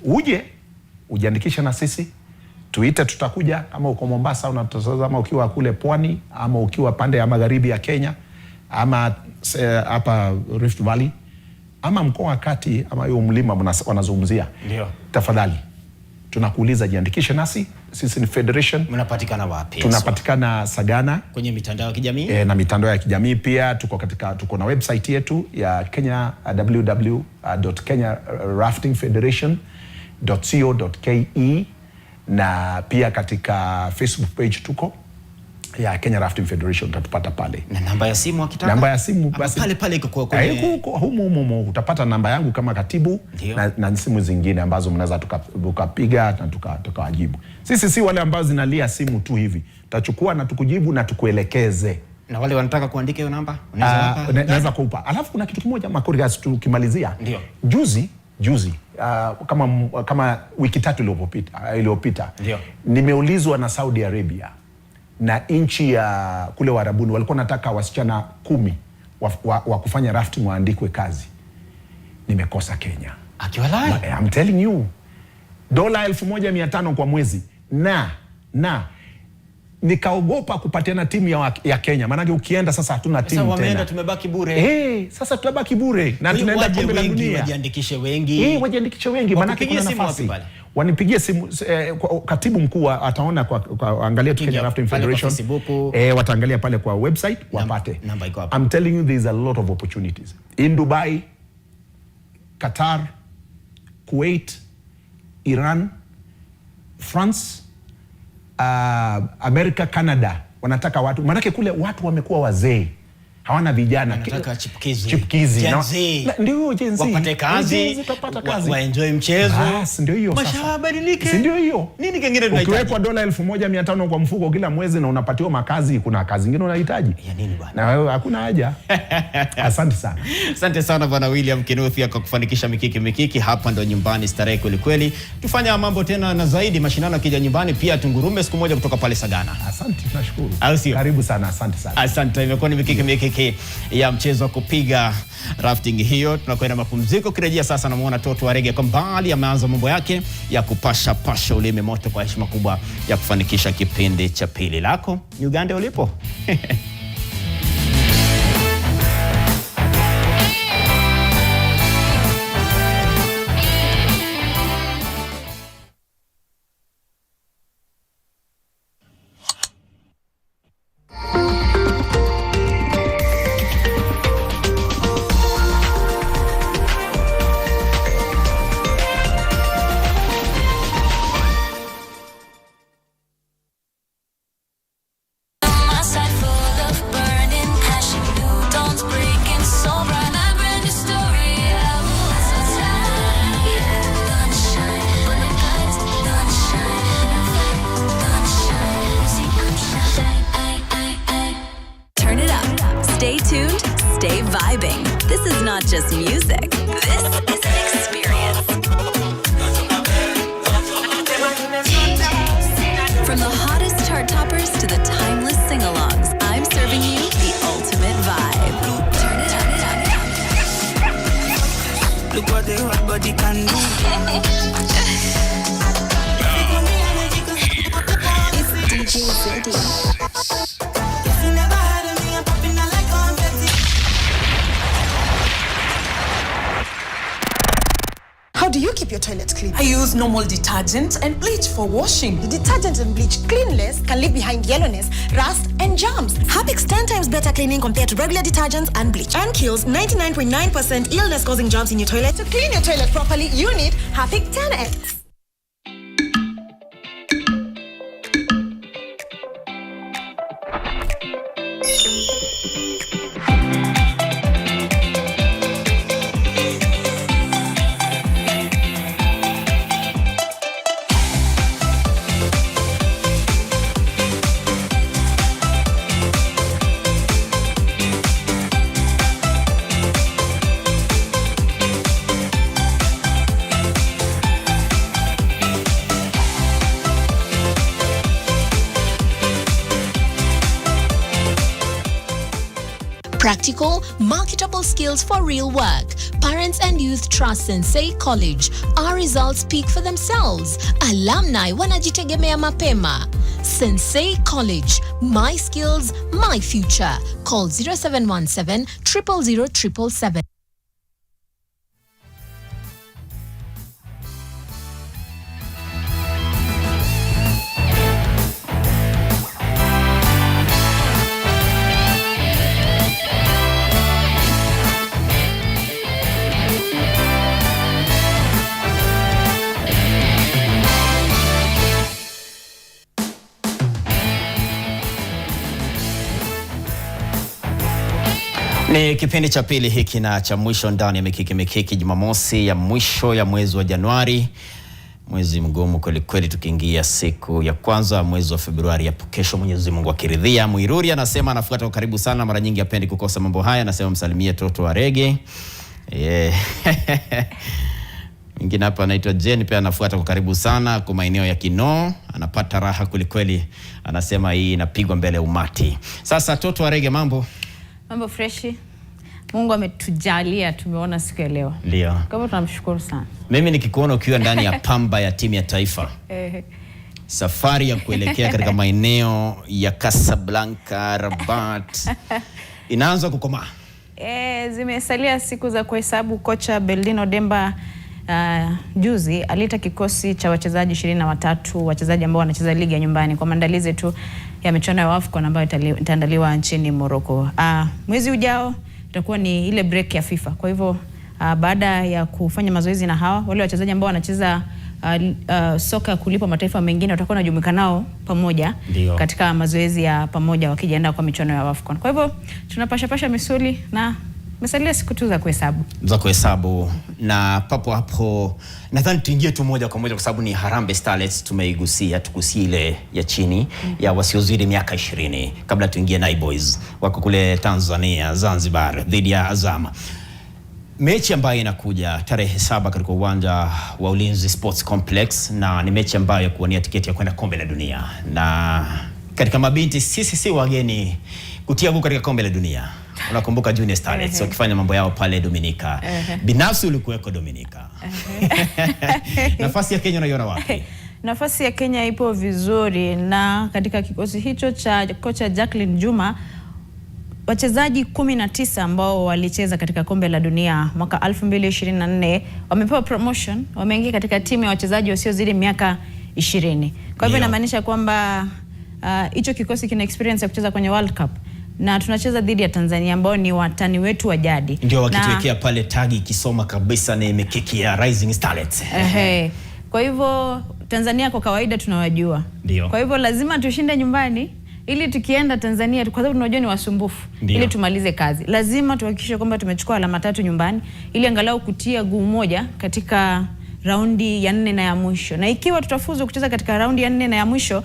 Uje ujiandikisha na sisi, tuite, tutakuja. Kama uko Mombasa unatazama, ukiwa kule pwani, ama ukiwa pande ya magharibi ya Kenya, ama hapa Rift Valley, ama mkoa wa kati, ama hiyo mlima wanazungumzia, ndio, tafadhali tunakuuliza jiandikishe nasi. Sisi ni federation. Mnapatikana wapi? Tunapatikana Sagana kwenye mitandao ya kijamii. Na mitandao ya kijamii pia tuko na website yetu ya Kenya, www.kenyaraftingfederation.co.ke, na pia katika Facebook page tuko ya Kenya Rafting Federation, utatupata pale. Na namba ya simu akitaka? Namba ya simu basi pale iko humo utapata namba yangu kama katibu na simu zingine ambazo mnaweza tukapiga na tukawajibu. Sisi si wale ambao zinalia simu tu hivi. Tutachukua na tukujibu na tukuelekeze. Na wale wanataka kuandika hiyo namba naweza kuupa. Alafu kuna kitu kimoja Makorigas, tukimalizia. Ndio. Juzi kama wiki 3 iliyopita nimeulizwa na Saudi Arabia na nchi ya kule Warabuni, walikuwa nataka wasichana 10 wa kufanya rafting waandikwe kazi. Nimekosa Kenya. Akiwalai? I'm telling you. $1,500 kwa mwezi. Na nikaogopa kupatiana timu ya Kenya. Maana ukienda sasa hatuna timu tena. Sasa wameenda, tumebaki bure. Sasa tutabaki bure. Na tunaenda kombe la dunia. Wajiandikishe wengi. Wajiandikishe wengi. Maana kuna nafasi. Wanipigie simu, katibu mkuu ataona kwa angalia tu Kenya Rafting Federation. Wataangalia pale kwa website wapate. I'm telling you, there is a lot of opportunities. In Dubai, Qatar, Kuwait, Iran, France, America, Canada, wanataka watu. Maanake kule watu wamekuwa wazee, hawana vijana. Wanataka chipukizi. Ndio Gen Z. Wapate kazi, waenjoy mchezo. Ndio hiyo sasa. Mashabadilike. Ndio hiyo. Nini kingine tunahitaji? Ukiwekwa $1,500 kwa mfuko kila mwezi na unapatiwa makazi, kuna kazi nyingine unahitaji. Ya nini bwana? Na wewe hakuna haja. Asante sana. Asante sana bwana William Kinuthia kwa kufanikisha mikiki. Hapa ndo nyumbani, starehe kweli. Tufanya mambo tena na zaidi, mashindano kija nyumbani pia tungurume siku moja kutoka pale Sagana. Asante, tunashukuru. Karibu sana, asante sana. Asante, imekuwa ni mikiki ya mchezo wa kupiga rafting hiyo. Tunakwenda mapumziko, kirejea sasa namuona Toto Warege kwa mbali ameanza mambo yake ya kupasha ulimi moto kwa heshima kubwa ya kufanikisha kipindi cha pili. Lako Uganda ulipo. just music. This is an experience. From the hottest chart toppers to the timeless sing-alongs, I'm serving you the ultimate vibe. Turn it up. Look what the hot body can do. It's DJ Zeddy. How do you keep your toilets clean? I use normal detergent and bleach for washing. The detergent and bleach cleanless can leave behind yellowness, rust, and germs. Harpic's 10 times better cleaning compared to regular detergents and bleach, and kills 99.9% illness-causing germs in your toilet. To clean your toilet properly, you need Harpic 10X. Practical, marketable skills for real work. Parents and youth trust Sensei College. Our results speak for themselves. Alumni wanajitegemea mapema. Sensei College. My skills, my future. Call 0717 000 777. Ni kipindi cha pili hiki na cha mwisho ndani ya Mikiki Jumamosi ya mwisho ya mwezi wa Januari. Mwezi mgumu kweli kweli, tukiingia siku ya kwanza mwezi wa Februari hapo kesho, Mwenyezi Mungu akiridhia. Muiruri anasema anafuata kwa karibu sana, mara nyingi hapendi kukosa mambo haya. Anasema msalimie Toto wa Rege. Mwingine hapa anaitwa Jen, pia anafuata kwa karibu sana kwa maeneo ya Kinoo. Anapata raha kweli kweli. Anasema hii inapigwa mbele umati. Sasa Toto wa Rege, mambo? Mambo freshi. Mungu ametujalia tumeona siku ya leo. Ndio. Kwa hivyo tunamshukuru sana. Mimi nikikuona ukiwa ndani ya pamba ya timu ya taifa. Safari ya kuelekea katika maeneo ya Casablanca, Rabat inaanza kukomaa. Zimesalia siku za kuhesabu. Kocha Beldino Demba juzi alita kikosi cha wachezaji 23, wachezaji ambao wanacheza ligi ya nyumbani kwa maandalizi tu ya michuano ya AFCON ambayo itaandaliwa nchini Morocco. Mwezi ujao itakuwa ni ile break ya FIFA. Kwa hivyo baada ya kufanya mazoezi na hawa wale wachezaji ambao wanacheza soka kulipa mataifa mengine watakuwa wanajumuika nao pamoja. Dio. Katika mazoezi ya pamoja wakijiandaa kwa michuano ya AFCON. Kwa hivyo tunapasha misuli na mesalia siku tu za kuhesabu. Na papo hapo nadhani tuingie tu moja kwa moja kwa sababu ni Harambee Starlets tumeigusia, tukusie ile ya chini ya wasiozidi miaka 20 kabla tuingie Nai Boys wako kule Tanzania Zanzibar dhidi ya Azam. Mechi ambayo inakuja tarehe 7 katika uwanja wa Ulinzi Sports Complex, na ni mechi ambayo kuwania tiketi ya kwenda kombe la dunia. Na katika mabinti sisi wageni kutia nguvu katika kombe la dunia. Unakumbuka Junior Starlets wakifanya mambo yao pale Dominica. Binafsi ulikuweko Dominica. Nafasi ya Kenya unaiona wapi? Nafasi ya Kenya ipo vizuri, na katika kikosi hicho cha kocha Jacqueline Juma wachezaji 19 ambao walicheza katika kombe la dunia mwaka 2024 wamepewa promotion, wameingia katika timu ya wachezaji wasiozidi miaka 20. Kwa hivyo inamaanisha kwamba hicho kikosi kina experience ya kucheza kwenye World Cup, na tunacheza dhidi ya Tanzania ambao ni watani wetu wa jadi. Ndio wakituwekea pale tagi ikisoma kabisa ni Mikiki ya Rising Starlets. Kwa hivyo Tanzania kwa kawaida tunawajua. Ndio. Kwa hivyo lazima tushinde nyumbani ili tukienda Tanzania, kwa sababu tunajua ni wasumbufu. Ndio. Ili tumalize kazi. Lazima tuhakikishe kwamba tumechukua alama 3 nyumbani ili angalau kutia guu moja katika raundi ya 4 na ya mwisho. Na ikiwa tutafuzu kucheza katika raundi ya 4 na ya mwisho,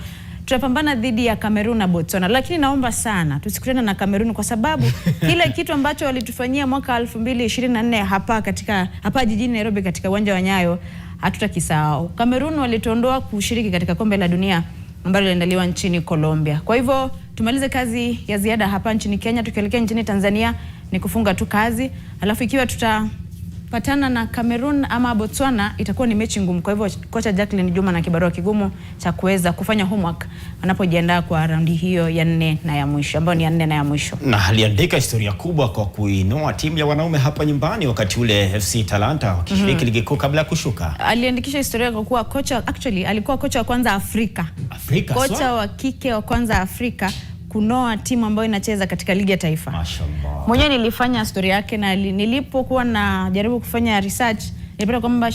tutapambana dhidi ya Cameroon na Botswana, lakini naomba sana tusikutane na Cameroon kwa sababu kile kitu ambacho walitufanyia mwaka 2024 hapa jijini Nairobi katika uwanja wa Nyayo hatutakisahau. Cameroon walituondoa kushiriki katika kombe la dunia ambalo linaandaliwa nchini Colombia. Kwa hivyo tumalize kazi ya ziada hapa nchini Kenya, tukielekea nchini Tanzania ni kufunga tu kazi. Alafu ikiwa tutapatana na Cameroon ama Botswana itakuwa ni mechi ngumu. Kwa hivyo kocha Jacqueline Juma na kibarua kigumu cha kuweza kufanya homework anapojiandaa kwa raundi hiyo ya 4 na ya mwisho, ambayo ni ya 4 na ya mwisho. Na aliandika historia kubwa kwa kuinoa timu ya wanaume hapa nyumbani wakati ule FC Talanta wakishiriki ligi kuu kabla kushuka. Aliandikisha historia kwa kuwa kocha, actually alikuwa kocha wa kwanza Afrika. Kocha wa kike wa kwanza Afrika kunoa timu ambayo inacheza katika ligi ya taifa. Mashallah. Mwenyewe nilifanya story yake na nilipokuwa na jaribu kufanya research nilipata kwamba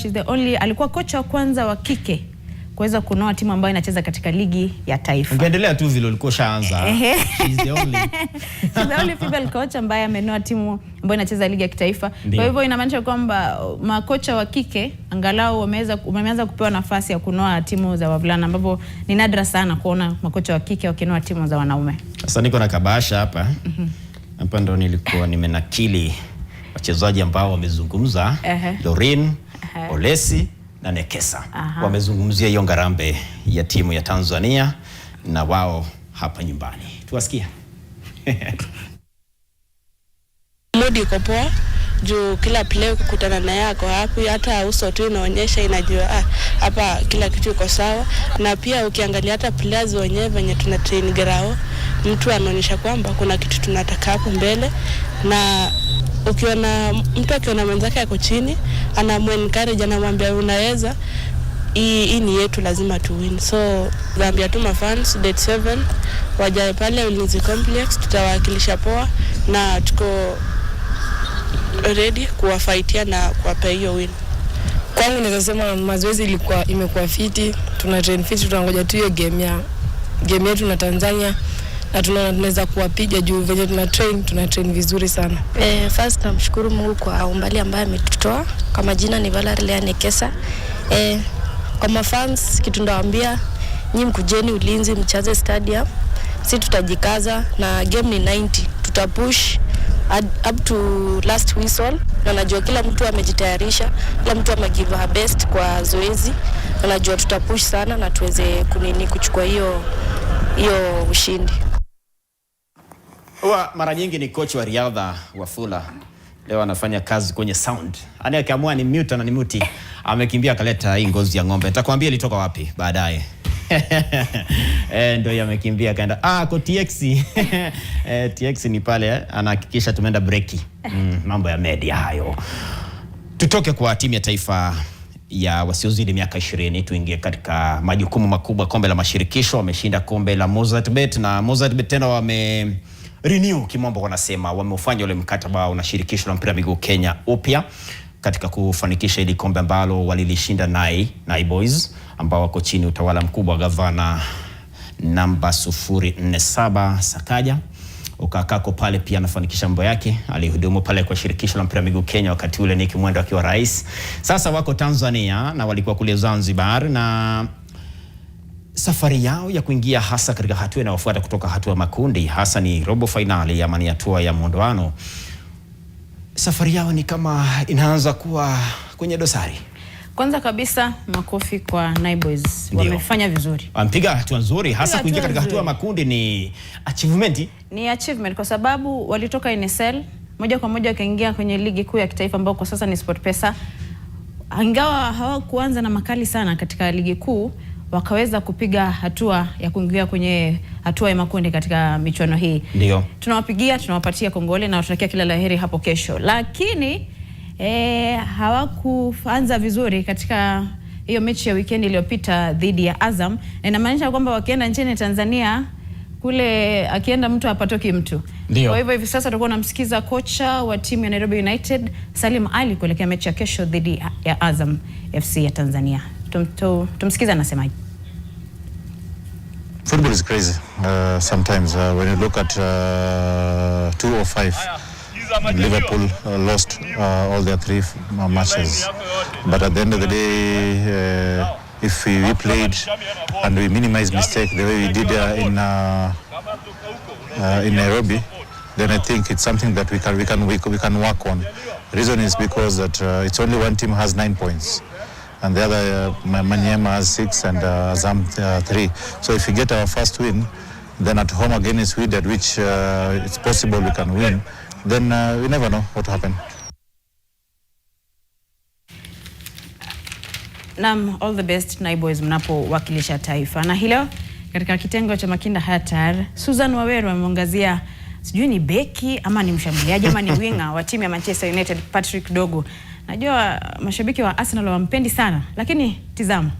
alikuwa kocha wa kwanza wa kike kuweza kunoa timu ambayo inacheza katika ligi ya taifa. Ungeendelea tu vile ulikuwa shaanza. She's the only female coach ambaye amenoa timu ambayo inacheza ligi ya kitaifa. Kwa hivyo inamaanisha kwamba makocha wa kike angalau wameanza kupewa nafasi ya kunoa timu za wavulana, ambapo ni nadra sana kuona makocha wa kike wakinoa timu za wanaume. Sasa niko na kabasha hapa. Hapa ndo nilikuwa nimenakili wachezaji ambao wamezungumza. Doreen, Olesi na Nekesa. Wamezungumzia hiyo ngarambe ya timu ya Tanzania na wao hapa nyumbani. Tuwasikia. Mudi iko poa juu kila player kukutana na yako hapo, hata uso tu inaonyesha inajua hapa kila kitu iko sawa. Na pia ukiangalia hata players wenyewe venye tuna train grao, mtu anaonyesha kwamba kuna kitu tunataka hapo mbele. Na ukiona mtu akiona mwenzake yako chini anamuencourage, anamwambia unaweza, hii ni yetu, lazima tu win. So naambia tu mafans date 7 wajae pale Ulinzi Complex, tutawakilisha poa na tuko ready kuwafaitia na kuwapa hiyo win. Kwangu naweza sema mazoezi imekuwa fiti, tuna train fiti, tunangoja tu hiyo game yetu na Tanzania na tunaweza kuwapiga juu venye tuna train vizuri sana. First namshukuru Mungu kwa umbali ambaye ametutoa. Kama jina ni Valeria Nekesa. Kwa mafans kitu ndawaambia, nyinyi mkujeni Ulinzi mchaze stadium. Sisi tutajikaza na game ni 90. Tutapush up to last whistle. Na najua kila mtu amejitayarisha, kila mtu amegive her best kwa zoezi. Na najua tutapush sana na tuweze kuchukua hiyo ushindi. Mara nyingi ni coach wa riadha Wafula. Leo anafanya kazi kwenye sound. Ani akiamua ni mute na ni muti. Amekimbia akaleta hii ngozi ya ng'ombe. Nitakwambia ilitoka wapi baadaye. Ndio yamekimbia kaenda kwa TX. TX ni pale anahakikisha tumeenda breaki. Mambo ya media hayo. Tutoke kwa timu ya taifa ya wasiozidi miaka 20 tuingie katika majukumu makubwa. Kombe la mashirikisho, wameshinda kombe la Mozartbet, na Mozartbet tena renew kimombo wanasema, wameufanya ule mkataba na shirikisho la mpira miguu Kenya upya katika kufanikisha ili kombe ambalo walilishinda Nai Boys ambao wako chini utawala mkubwa wa gavana namba 047 Sakaja. Ukakako pale pia anafanikisha mambo yake, alihudumu pale kwa shirikisho la mpira miguu Kenya wakati ule Nick Mwendo akiwa rais. Sasa wako Tanzania na walikuwa kule Zanzibar, na safari yao ya kuingia hasa katika hatua inayofuata kutoka hatua ya makundi, hasa ni robo finali ama ni hatua ya muondoano. Safari yao ni kama inaanza kuwa kwenye dosari. Kwanza kabisa makofi kwa Nai Boys. Wamefanya vizuri. Wampiga hatua nzuri, hasa kuingia katika hatua ya makundi ni achievement. Ni achievement kwa sababu walitoka NSL moja kwa moja wakaingia kwenye ligi kuu ya kitaifa ambayo kwa sasa ni SportPesa. Ingawa hawakuanza na makali sana katika ligi kuu, wakaweza kupiga hatua ya kuingia kwenye hatua ya makundi katika michuano hii. Ndio. Tunawapigia, tunawapatia kongole na tunatakia kila laheri hapo kesho. Lakini hawakuanza vizuri katika hiyo mechi ya weekend iliyopita dhidi ya Azam. Na inamaanisha kwamba wakienda nchini Tanzania kule akienda mtu hapatoki mtu. Ndio. Kwa hivyo hivi sasa tutakuwa tunamsikiza kocha wa timu ya Nairobi United Salim Ali kuelekea mechi ya kesho dhidi ya Azam FC ya Tanzania. Tumsikiza anasemaje. Football is crazy. Sometimes when you look at 205, Liverpool lost all their 3 matches. But at the end of the day, if we played and we minimize mistake the way we did in Nairobi, then I think it's something that we can work on. The reason is because that it's only one team has 9 points, and the other Maniema has 6 and Azam 3. So if we get our first win, then at home against Wydad, which it's possible we can win, then we never know what will happen. Naam, all the best Naiboys mnapowakilisha taifa. Na hilo katika kitengo cha Makinda Hatar, Susan Waweru ameongazia sijui ni beki ama ni mshambuliaji ama ni winga wa timu ya Manchester United, Patrick Dogu. Najua mashabiki wa Arsenal wampendi sana, lakini tizama.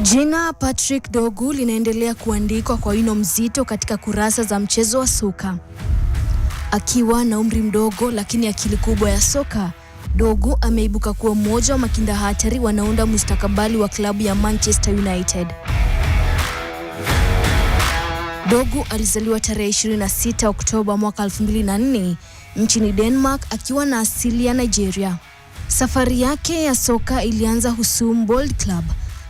Jina Patrick Dogu linaendelea kuandikwa kwa wino mzito katika kurasa za mchezo wa soka. Akiwa na umri mdogo lakini akili kubwa ya soka, Dogu ameibuka kuwa mmoja wa makinda hatari wanaunda mustakabali wa klabu ya Manchester United. Dogu alizaliwa tarehe 26 Oktoba mwaka 2004 nchini Denmark akiwa na asili ya Nigeria. Safari yake ya soka ilianza Husum Bold Club,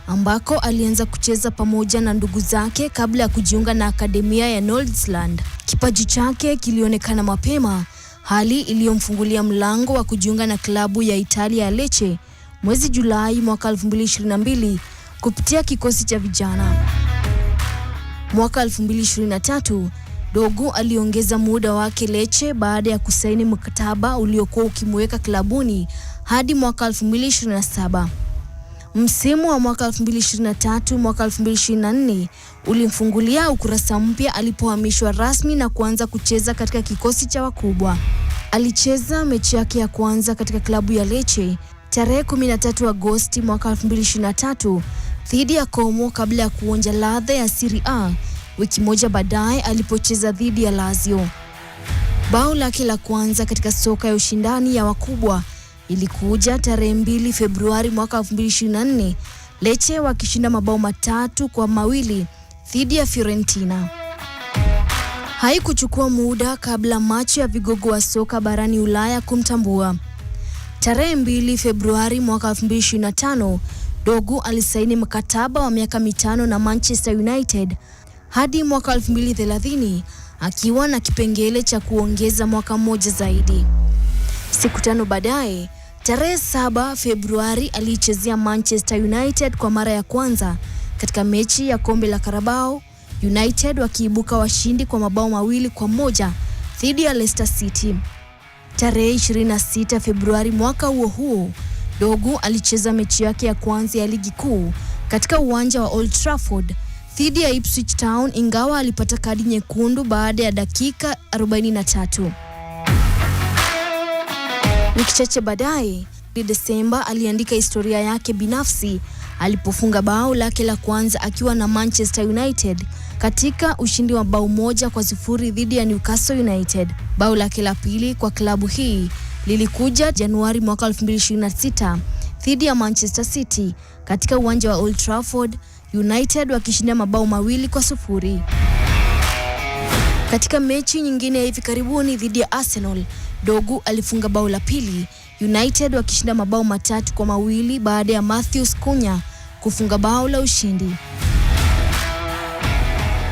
ambako alianza kucheza pamoja na ndugu zake kabla ya kujiunga na akademia ya Nordsjælland. Kipaji chake kilionekana mapema, hali iliyomfungulia mlango wa kujiunga na klabu ya Italia ya Lecce mwezi Julai mwaka 2022 kupitia kikosi cha vijana. Mwaka 2023, Dogu aliongeza muda wake Lecce baada ya kusaini mkataba uliokuwa ukimweka klabuni hadi mwaka 2027. Msimu wa mwaka 2023 mwaka 2024 ulimfungulia ukurasa mpya alipohamishwa rasmi na kuanza kucheza katika kikosi cha wakubwa. Alicheza mechi yake ya kwanza katika klabu ya Lecce tarehe 13 Agosti mwaka 2023 dhidi ya Como kabla ya kuonja ladha ya Serie A wiki moja baadaye alipocheza dhidi ya Lazio. Bao lake la kwanza katika soka ya ushindani ya wakubwa ilikuja tarehe 2 Februari mwaka 2024, Lecce wakishinda mabao 3-2 dhidi ya Fiorentina. Haikuchukua muda kabla macho ya vigogo wa soka barani Ulaya kumtambua. Tarehe 2 Februari mwaka 2025, Dogu alisaini mkataba wa miaka 5 na Manchester United hadi mwaka 2030, akiwa na kipengele cha kuongeza mwaka mmoja zaidi. Siku 5 baadaye, tarehe 7 Februari alichezea Manchester United kwa mara ya kwanza katika mechi ya kombe la Carabao, United wakiibuka washindi kwa mabao 2-1 dhidi ya Leicester City. Tarehe 26 Februari mwaka huo, Dogu alicheza mechi yake ya kwanza ya ligi kuu katika uwanja wa Old Trafford dhidi ya Ipswich Town, ingawa alipata kadi nyekundu baada ya dakika 43. Wiki chache baadaye, Desemba, aliandika historia yake binafsi alipofunga bao lake la kwanza akiwa na Manchester United katika ushindi wa bao 1-0 dhidi ya Newcastle United. Bao lake la pili kwa klabu hii lilikuja Januari mwaka 2026 dhidi ya Manchester City katika uwanja wa Old Trafford, United wakishinda mabao 2-0. Katika mechi nyingine ya hivi karibuni dhidi ya Arsenal, Dogu alifunga bao la pili, United wakishinda mabao 3-2 baada ya Matheus Cunha kufunga bao la ushindi.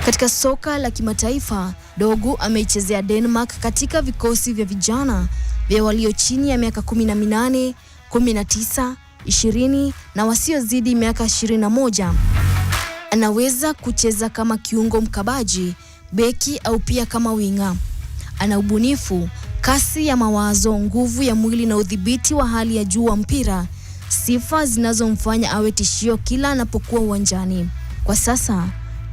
Katika soka la kimataifa, Dogu ameichezea Denmark katika vikosi vya vijana vya walio chini ya miaka 18, 19, 20 na wasiozidi miaka 21. Anaweza kucheza kama kiungo mkabaji, beki au pia kama winga. Ana ubunifu, kasi ya mawazo, nguvu ya mwili na udhibiti wa hali ya juu wa mpira, sifa zinazomfanya awe tishio kila anapokuwa uwanjani. Kwa sasa,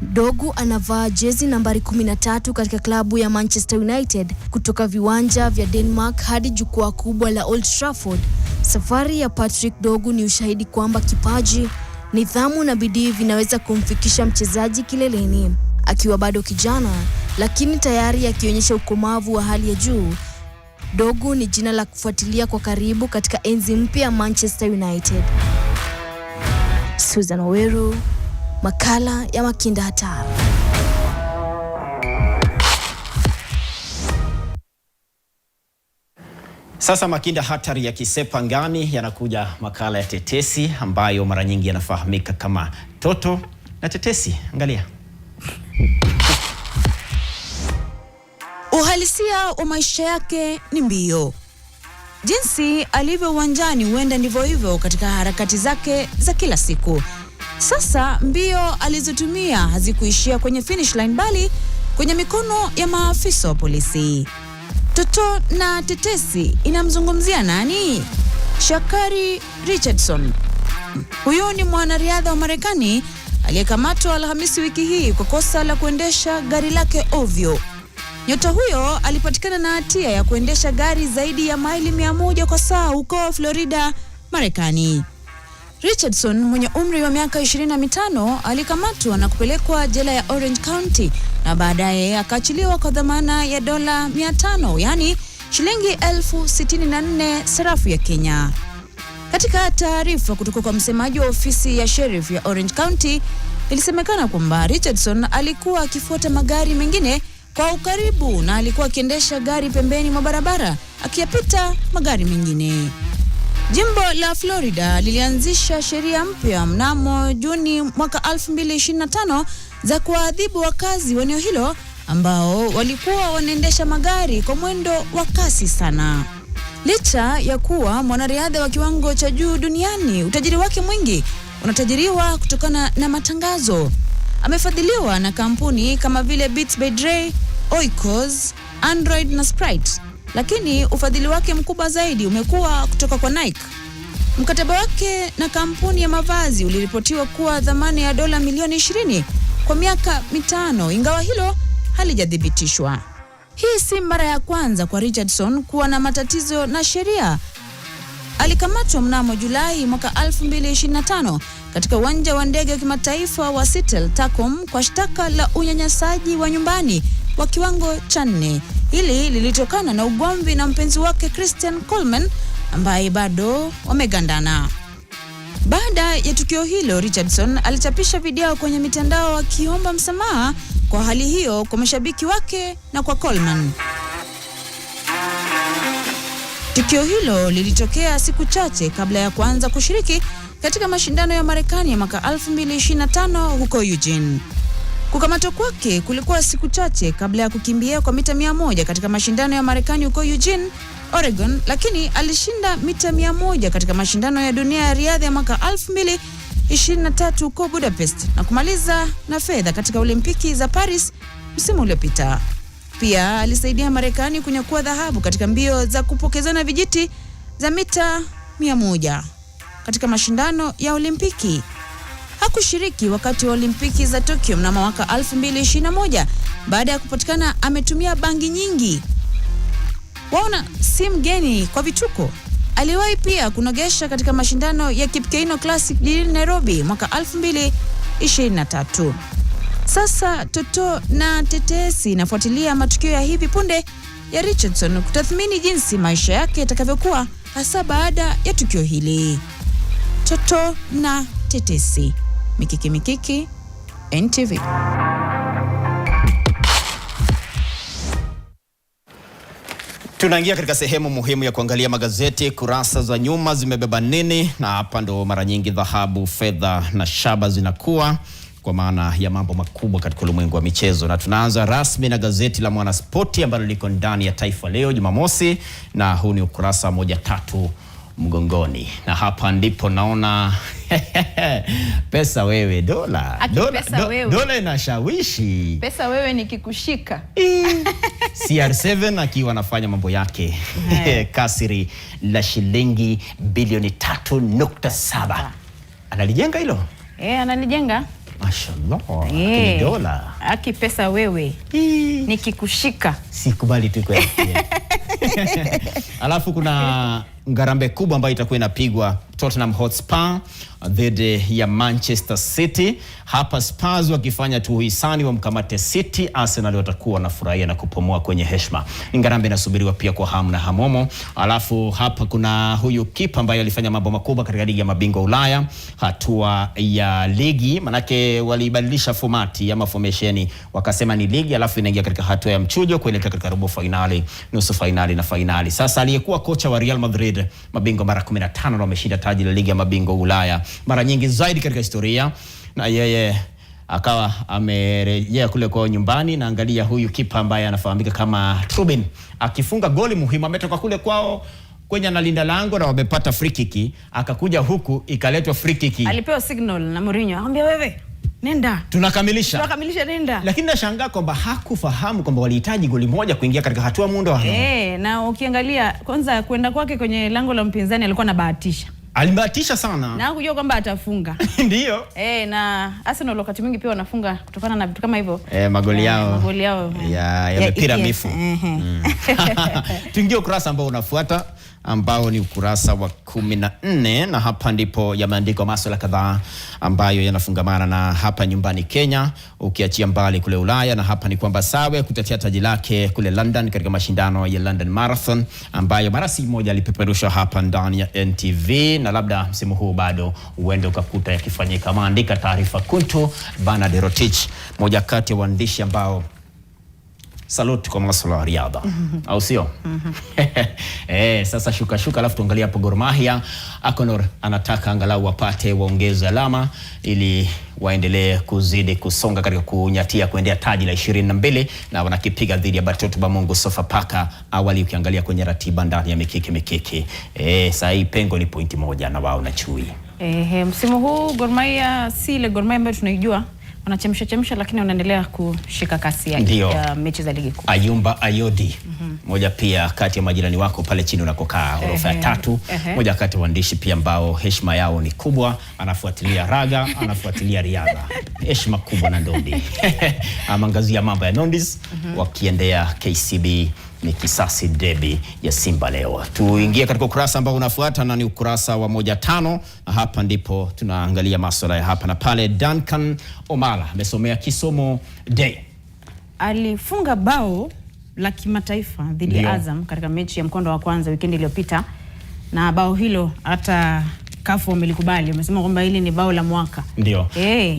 Dogu anavaa jezi nambari 13 katika klabu ya Manchester United. Kutoka viwanja vya Denmark hadi jukwaa kubwa la Old Trafford, safari ya Patrick Dogu ni ushahidi kwamba kipaji, nidhamu na bidii vinaweza kumfikisha mchezaji kileleni. Akiwa bado kijana, lakini tayari akionyesha ukomavu wa hali ya juu, Dogu ni jina la kufuatilia kwa karibu katika enzi mpya ya Manchester United. Susan Waweru, makala ya Makinda Hatar. Sasa Makinda, hatari ya kisepa ngani, yanakuja makala ya tetesi ambayo mara nyingi yanafahamika kama Toto na Tetesi. Angalia. Uhalisia wa maisha yake ni mbio. Jinsi alivyo uwanjani huenda ndivyo hivyo katika harakati zake za kila siku. Sasa mbio alizotumia hazikuishia kwenye finish line bali kwenye mikono ya maafisa wa polisi. Toto na Tetesi inamzungumzia nani? Shakari Richardson. Huyo ni mwanariadha wa Marekani aliyekamatwa Alhamisi wiki hii kwa kosa la kuendesha gari lake ovyo. Nyota huyo alipatikana na hatia ya kuendesha gari zaidi ya maili 100 kwa saa huko Florida, Marekani. Richardson mwenye umri wa miaka 25 alikamatwa na kupelekwa jela ya Orange County na baadaye akaachiliwa kwa dhamana ya dola 500, yani shilingi 1064 sarafu ya Kenya. Katika taarifa kutoka kwa msemaji wa ofisi ya sheriff ya Orange County, ilisemekana kwamba Richardson alikuwa akifuata magari mengine kwa ukaribu na alikuwa akiendesha gari pembeni mwa barabara akiyapita magari mengine. Jimbo la Florida lilianzisha sheria mpya mnamo Juni mwaka 2025 za kuadhibu wakazi wa eneo hilo ambao walikuwa wanaendesha magari kwa mwendo wa kasi sana. Licha ya kuwa mwanariadha wa kiwango cha juu duniani, utajiri wake mwingi unatajiriwa kutokana na matangazo. Amefadhiliwa na kampuni kama vile Beats by Dre, Oikos, Android na Sprite, lakini ufadhili wake mkubwa zaidi umekuwa kutoka kwa Nike. Mkataba wake na kampuni ya mavazi uliripotiwa kuwa dhamani ya dola milioni 20 kwa miaka 5, ingawa hilo halijathibitishwa. Hii si mara ya kwanza kwa Richardson kuwa na matatizo na sheria. Alikamatwa mnamo Julai mwaka 2025 katika uwanja wa ndege wa kimataifa wa Seattle Tacoma kwa shtaka la unyanyasaji wa nyumbani wa kiwango cha 4. Hili lilitokana na ugomvi na mpenzi wake Christian Coleman ambaye bado wamegandana. Baada ya tukio hilo, Richardson alichapisha video kwenye mitandao akiomba msamaha kwa hali hiyo kwa mashabiki wake na kwa Coleman. Tukio hilo lilitokea siku chache kabla ya kuanza kushiriki katika mashindano ya Marekani ya mwaka 2025 huko Eugene. Kukamatwa kwake kulikuwa siku chache kabla ya kukimbia kwa mita 100 katika mashindano ya Marekani huko Eugene, Oregon, lakini alishinda mita 100 katika mashindano ya dunia ya riadha ya mwaka 2023 huko Budapest na kumaliza na fedha katika Olimpiki za Paris msimu uliopita. Pia alisaidia Marekani kunyakua dhahabu katika mbio za kupokezana vijiti za mita 100 katika mashindano ya Olimpiki. Hakushiriki wakati wa Olimpiki za Tokyo mnamo mwaka 2021 baada ya kupatikana ametumia bangi nyingi. Waona si mgeni kwa vituko. Aliwahi pia kunogesha katika mashindano ya Kipkeino Classic jijini Nairobi mwaka 2023. Sasa Toto na Tetesi inafuatilia matukio ya hivi punde ya Richardson kutathmini jinsi maisha yake yatakavyokuwa hasa baada ya tukio hili. Toto na Tetesi. Mikiki, NTV. Tunaingia katika sehemu muhimu ya kuangalia magazeti. Kurasa za nyuma zimebeba nini? Na hapa ndo mara nyingi dhahabu, fedha na shaba zinakuwa kwa maana ya mambo makubwa katika ulimwengu wa michezo. Na tunaanza rasmi na gazeti la Mwanaspoti ambalo liko ndani ya Taifa Leo Jumamosi, na huu ni ukurasa 1-3 mgongoni. Na hapa ndipo naona pesa wewe dola. Dola inashawishi. Pesa wewe nikikushika. CR7 akiwa anafanya mambo yake. Kasiri la shilingi bilioni 3.7. Analijenga hilo? Analijenga. Mashallah. Ni dola. Aki pesa wewe nikikushika. Sikubali tu kwa hiyo. Alafu kuna ngarambe kubwa ambayo itakuwa inapigwa Tottenham Hotspur dhidi ya Manchester City. Hapa Spurs wakifanya tu uhisani wa mkamate City, Arsenal watakuwa wanafurahia na kupumua kwenye heshima. Ngarambe inasubiriwa pia kwa hamu na hamomo. Alafu hapa kuna huyu kipa ambaye alifanya mambo makubwa katika ligi ya mabingwa Ulaya, hatua ya ligi, manake walibadilisha formati ama formationi, wakasema ni ligi alafu inaingia katika hatua ya mchujo kuelekea katika robo finali, nusu finali na finali. Sasa aliyekuwa kocha wa Real Madrid, mabingwa mara 15 na wameshinda taji la ligi ya mabingwa Ulaya mara nyingi zaidi katika historia, na yeye akawa amerejea kule kwa nyumbani. Na angalia huyu kipa ambaye anafahamika kama Trubin akifunga goli muhimu, ametoka kule kwao kwenye analinda lango na wamepata free kick, akakuja huku ikaletwa free kick. Alipewa signal na Mourinho, akamwambia wewe nenda, tunakamilisha nenda. Lakini nashangaa kwamba hakufahamu kwamba walihitaji goli moja kuingia katika hatua muundo wa na ukiangalia kwanza kwenda kwake kwenye lango la mpinzani alikuwa anabahatisha. Alibahatisha sana. Na kujua kwamba atafunga. Ndio. Na Arsenal wakati mwingi pia wanafunga kutokana na vitu kama hivyo. Magoli yao. Magoli yao. Ya mipira mifu. Tuingie ukurasa ambao unafuata, ambao ni ukurasa wa 14, na hapa ndipo yameandikwa masuala kadhaa ambayo yanafungamana na hapa nyumbani Kenya, ukiachia mbali kule Ulaya. Na hapa ni kwamba Sawe kutetea taji lake kule London katika mashindano ya London Marathon, ambayo mara si moja alipeperushwa hapa ndani ya NTV, na labda msimu huu bado uende ukakuta yakifanyika. Maandika taarifa Kuntu Bernard Rotich, moja kati ya waandishi ambao salute kwa masuala ya riadha. Au sio? Sasa shuka alafu tuangalia hapo Gor Mahia. Akonor anataka angalau wapate waongeze alama ili waendelee kuzidi kusonga katika kunyatia kuendea taji la 22, na wanakipiga dhidi ya Batoto ba Mungu Sofapaka. Awali ukiangalia kwenye ratiba ndani ya mikiki. Sasa hii pengo ni pointi moja na wao na Chui. Msimu huu Gor Mahia si ile Gor Mahia ambayo tunaijua. Wanachemsha lakini wanaendelea kushika kasi ya mechi za ligi kuu. Ayumba Ayodi, moja pia kati ya majirani wako pale chini unakokaa orofa ya 3, moja kati ya waandishi pia ambao heshima yao ni kubwa, anafuatilia raga, anafuatilia riadha. Heshima kubwa na ndondi. Amangazia mambo ya nondis wakiendea KCB ni kisasi derby ya Simba leo. Tuingie katika ukurasa ambao unafuata, na ni ukurasa wa 1:5, na hapa ndipo tunaangalia masuala ya hapa na pale. Duncan Omala amesomea Kisomo Day. Alifunga bao la kimataifa dhidi ya Azam katika mechi ya mkondo wa kwanza weekend iliyopita, na bao hilo hata CAF wamelikubali, wamesema kwamba hili ni bao la mwaka. Ndio.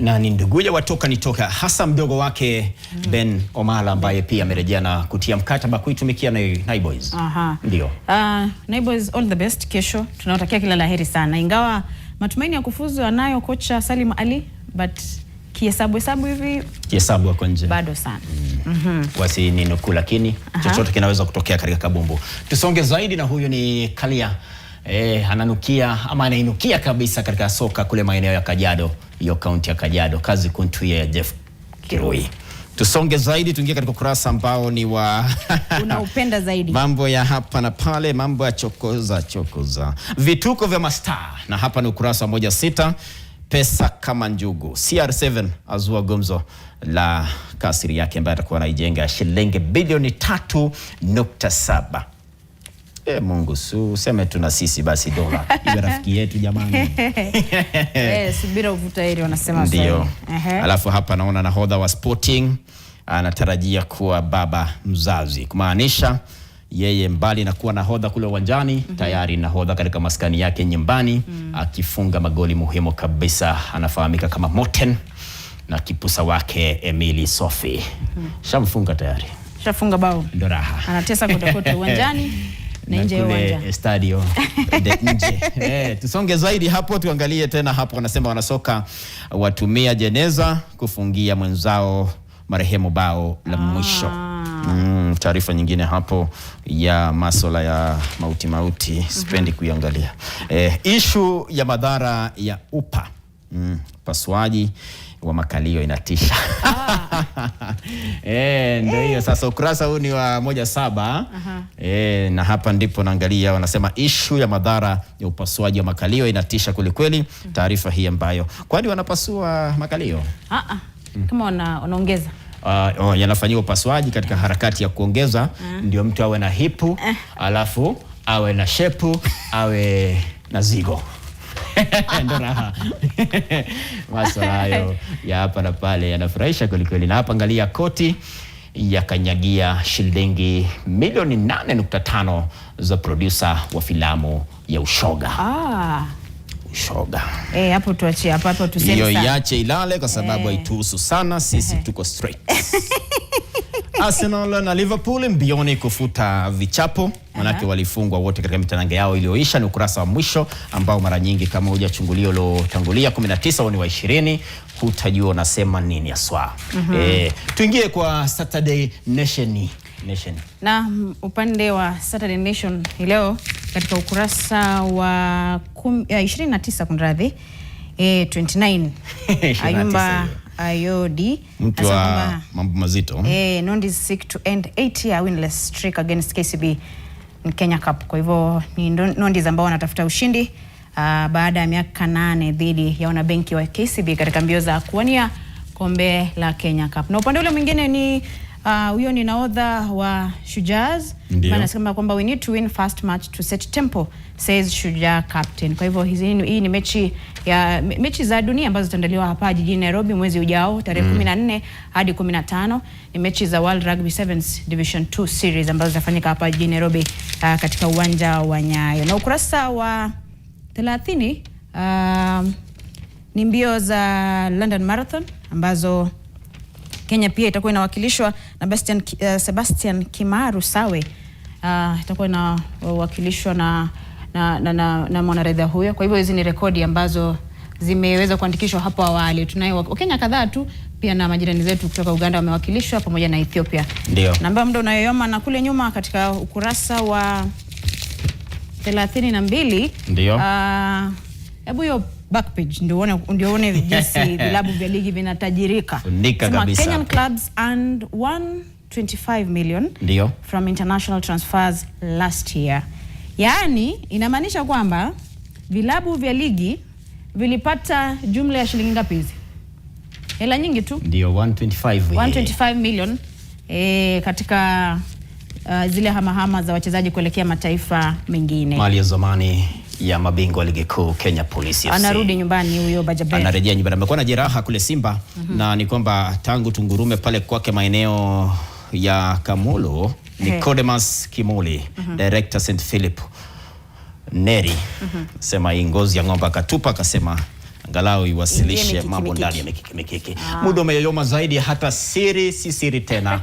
Na ni nduguye watoka nitoka, hasa mdogo wake Ben Omala ambaye pia amerejea na kutia mkataba kuitumikia Naiboys. Ndio. Naiboys, all the best kesho. Tunawatakia kila laheri sana. Ingawa matumaini ya kufuzu anayo kocha Salim Ali, but kihesabu hivi wako nje bado sana. Wasi ni nuku, lakini chochote kinaweza kutokea katika kabumbu. Tusonge zaidi, na huyu ni Kalia. Ananukia ama anainukia kabisa katika soka kule maeneo ya Kajiado, hiyo kaunti ya Kajiado. Kazi kuntu ya Jeff Kirui. Tusonge zaidi, tuingie katika kurasa ambao ni wa unaupenda zaidi. Mambo ya hapa na pale, mambo ya chokoza. Vituko vya mastaa, na hapa ni ukurasa wa 1:6. Pesa kama njugu. CR7 azua gumzo la kasiri yake ambayo atakuwa anaijenga shilingi bilioni 3.7. Mungu useme tuna sisi basi dola iwe rafiki yetu jamani. Subira uvuta heri wanasema. Ndio. Alafu hapa naona nahodha wa Sporting anatarajia kuwa baba mzazi, kumaanisha yeye mbali na kuwa nahodha kule uwanjani, tayari nahodha katika maskani yake nyumbani, akifunga magoli muhimu kabisa. Anafahamika kama Moten, na kipusa wake Emily Sophie shamfunga tayari. Shafunga bao. Ndo raha. Anatesa kote uwanjani na nje ya uwanja. Stadio de nje. Tusonge zaidi hapo, tuangalie tena hapo. Wanasema wanasoka watumia jeneza kufungia mwenzao marehemu bao la mwisho. Taarifa nyingine hapo ya masuala ya mauti sipendi kuiangalia. Issue ya madhara ya upa. Pasuaji wa makalio inatisha. Ndio hiyo sasa. Ukurasa huu ni wa 1:7. Na hapa ndipo naangalia, wanasema issue ya madhara ya upasuaji wa makalio inatisha kweli. Taarifa hii ambayo kwani wanapasua makalio? Kama wanaongeza. Yanafanywa upasuaji katika harakati ya kuongeza, ndio mtu awe na hipu, alafu awe na shepu, awe na zigo. Ndo raha. Masuala hayo ya hapa na pale yanafurahisha kweli kweli. Na hapa angalia, koti ya kanyagia shilingi milioni 8.5 za producer wa filamu ya ushoga. Ushoga. Hapo tuachie hapo tuseme sana. Hiyo iache ilale kwa sababu haituhusu sana, sisi tuko straight. Arsenal na Liverpool mbioni kufuta vichapo, manake walifungwa wote katika mitanange yao iliyoisha. Ni ukurasa wa mwisho ambao mara nyingi kama hujachungulia ulotangulia 19 ni wa 20 hutajua unasema nini aswa. Tuingie kwa Saturday Nation. Na upande wa Saturday Nation leo katika ukurasa wa 29 kunradhi 29 Ayumba Ayodi mtu wa mambo mazito. Nondi is sick to end 8-year winless streak against KCB in Kenya Cup. Kwa hivyo ni Nondi ambao wanatafuta ushindi baada ya miaka 8 dhidi ya wanabenki wa KCB katika mbio za kuwania kombe la Kenya Cup. Na upande ule mwingine ni huyo ni nahodha wa Shujaa. Anasema kwamba we need to win first match to set tempo, says Shujaa captain. Kwa hivyo hii ni mechi za dunia ambazo zitaandaliwa hapa jijini Nairobi mwezi ujao tarehe 14 hadi 15. Ni mechi za World Rugby Sevens Division 2 series ambazo zitafanyika hapa jijini Nairobi katika uwanja wa Nyayo. Na ukurasa wa 30 ni mbio za London Marathon ambazo Kenya pia itakuwa inawakilishwa na Sebastian Kimaru Sawe. Itakuwa inawakilishwa na mwanariadha huyo. Kwa hivyo hizi ni rekodi ambazo zimeweza kuandikishwa hapo awali. Tunayo Wakenya kadhaa tu pia na majirani zetu kutoka Uganda wamewakilishwa pamoja na Ethiopia. Ndio. Na ambao muda unayoyoma na kule nyuma katika ukurasa wa 32. Ndio. Hebu hiyo back page ndio uone jinsi vilabu vya ligi vinatajirika. Kenyan clubs earned 125 million from international transfers last year. Yaani inamaanisha kwamba vilabu vya ligi vilipata jumla ya shilingi ngapi hizi? Hela nyingi tu. Ndio 125 million katika zile hamahama za wachezaji kuelekea mataifa mengine. Mali ya zamani ya mabingwa ligi kuu Kenya Police FC. Anarudi nyumbani huyo Bajaber. Anarejea nyumbani. Amekuwa na jeraha kule Simba na ni kwamba tangu tungurume pale kwake maeneo ya Kamulu Nicodemus Kimuli, director St Philip Neri, sema hii ngozi ya ng'ombe akatupa, akasema angalau iwasilishe mambo ndani ya mikiki. Muda umeyoyoma zaidi, hata siri si siri tena.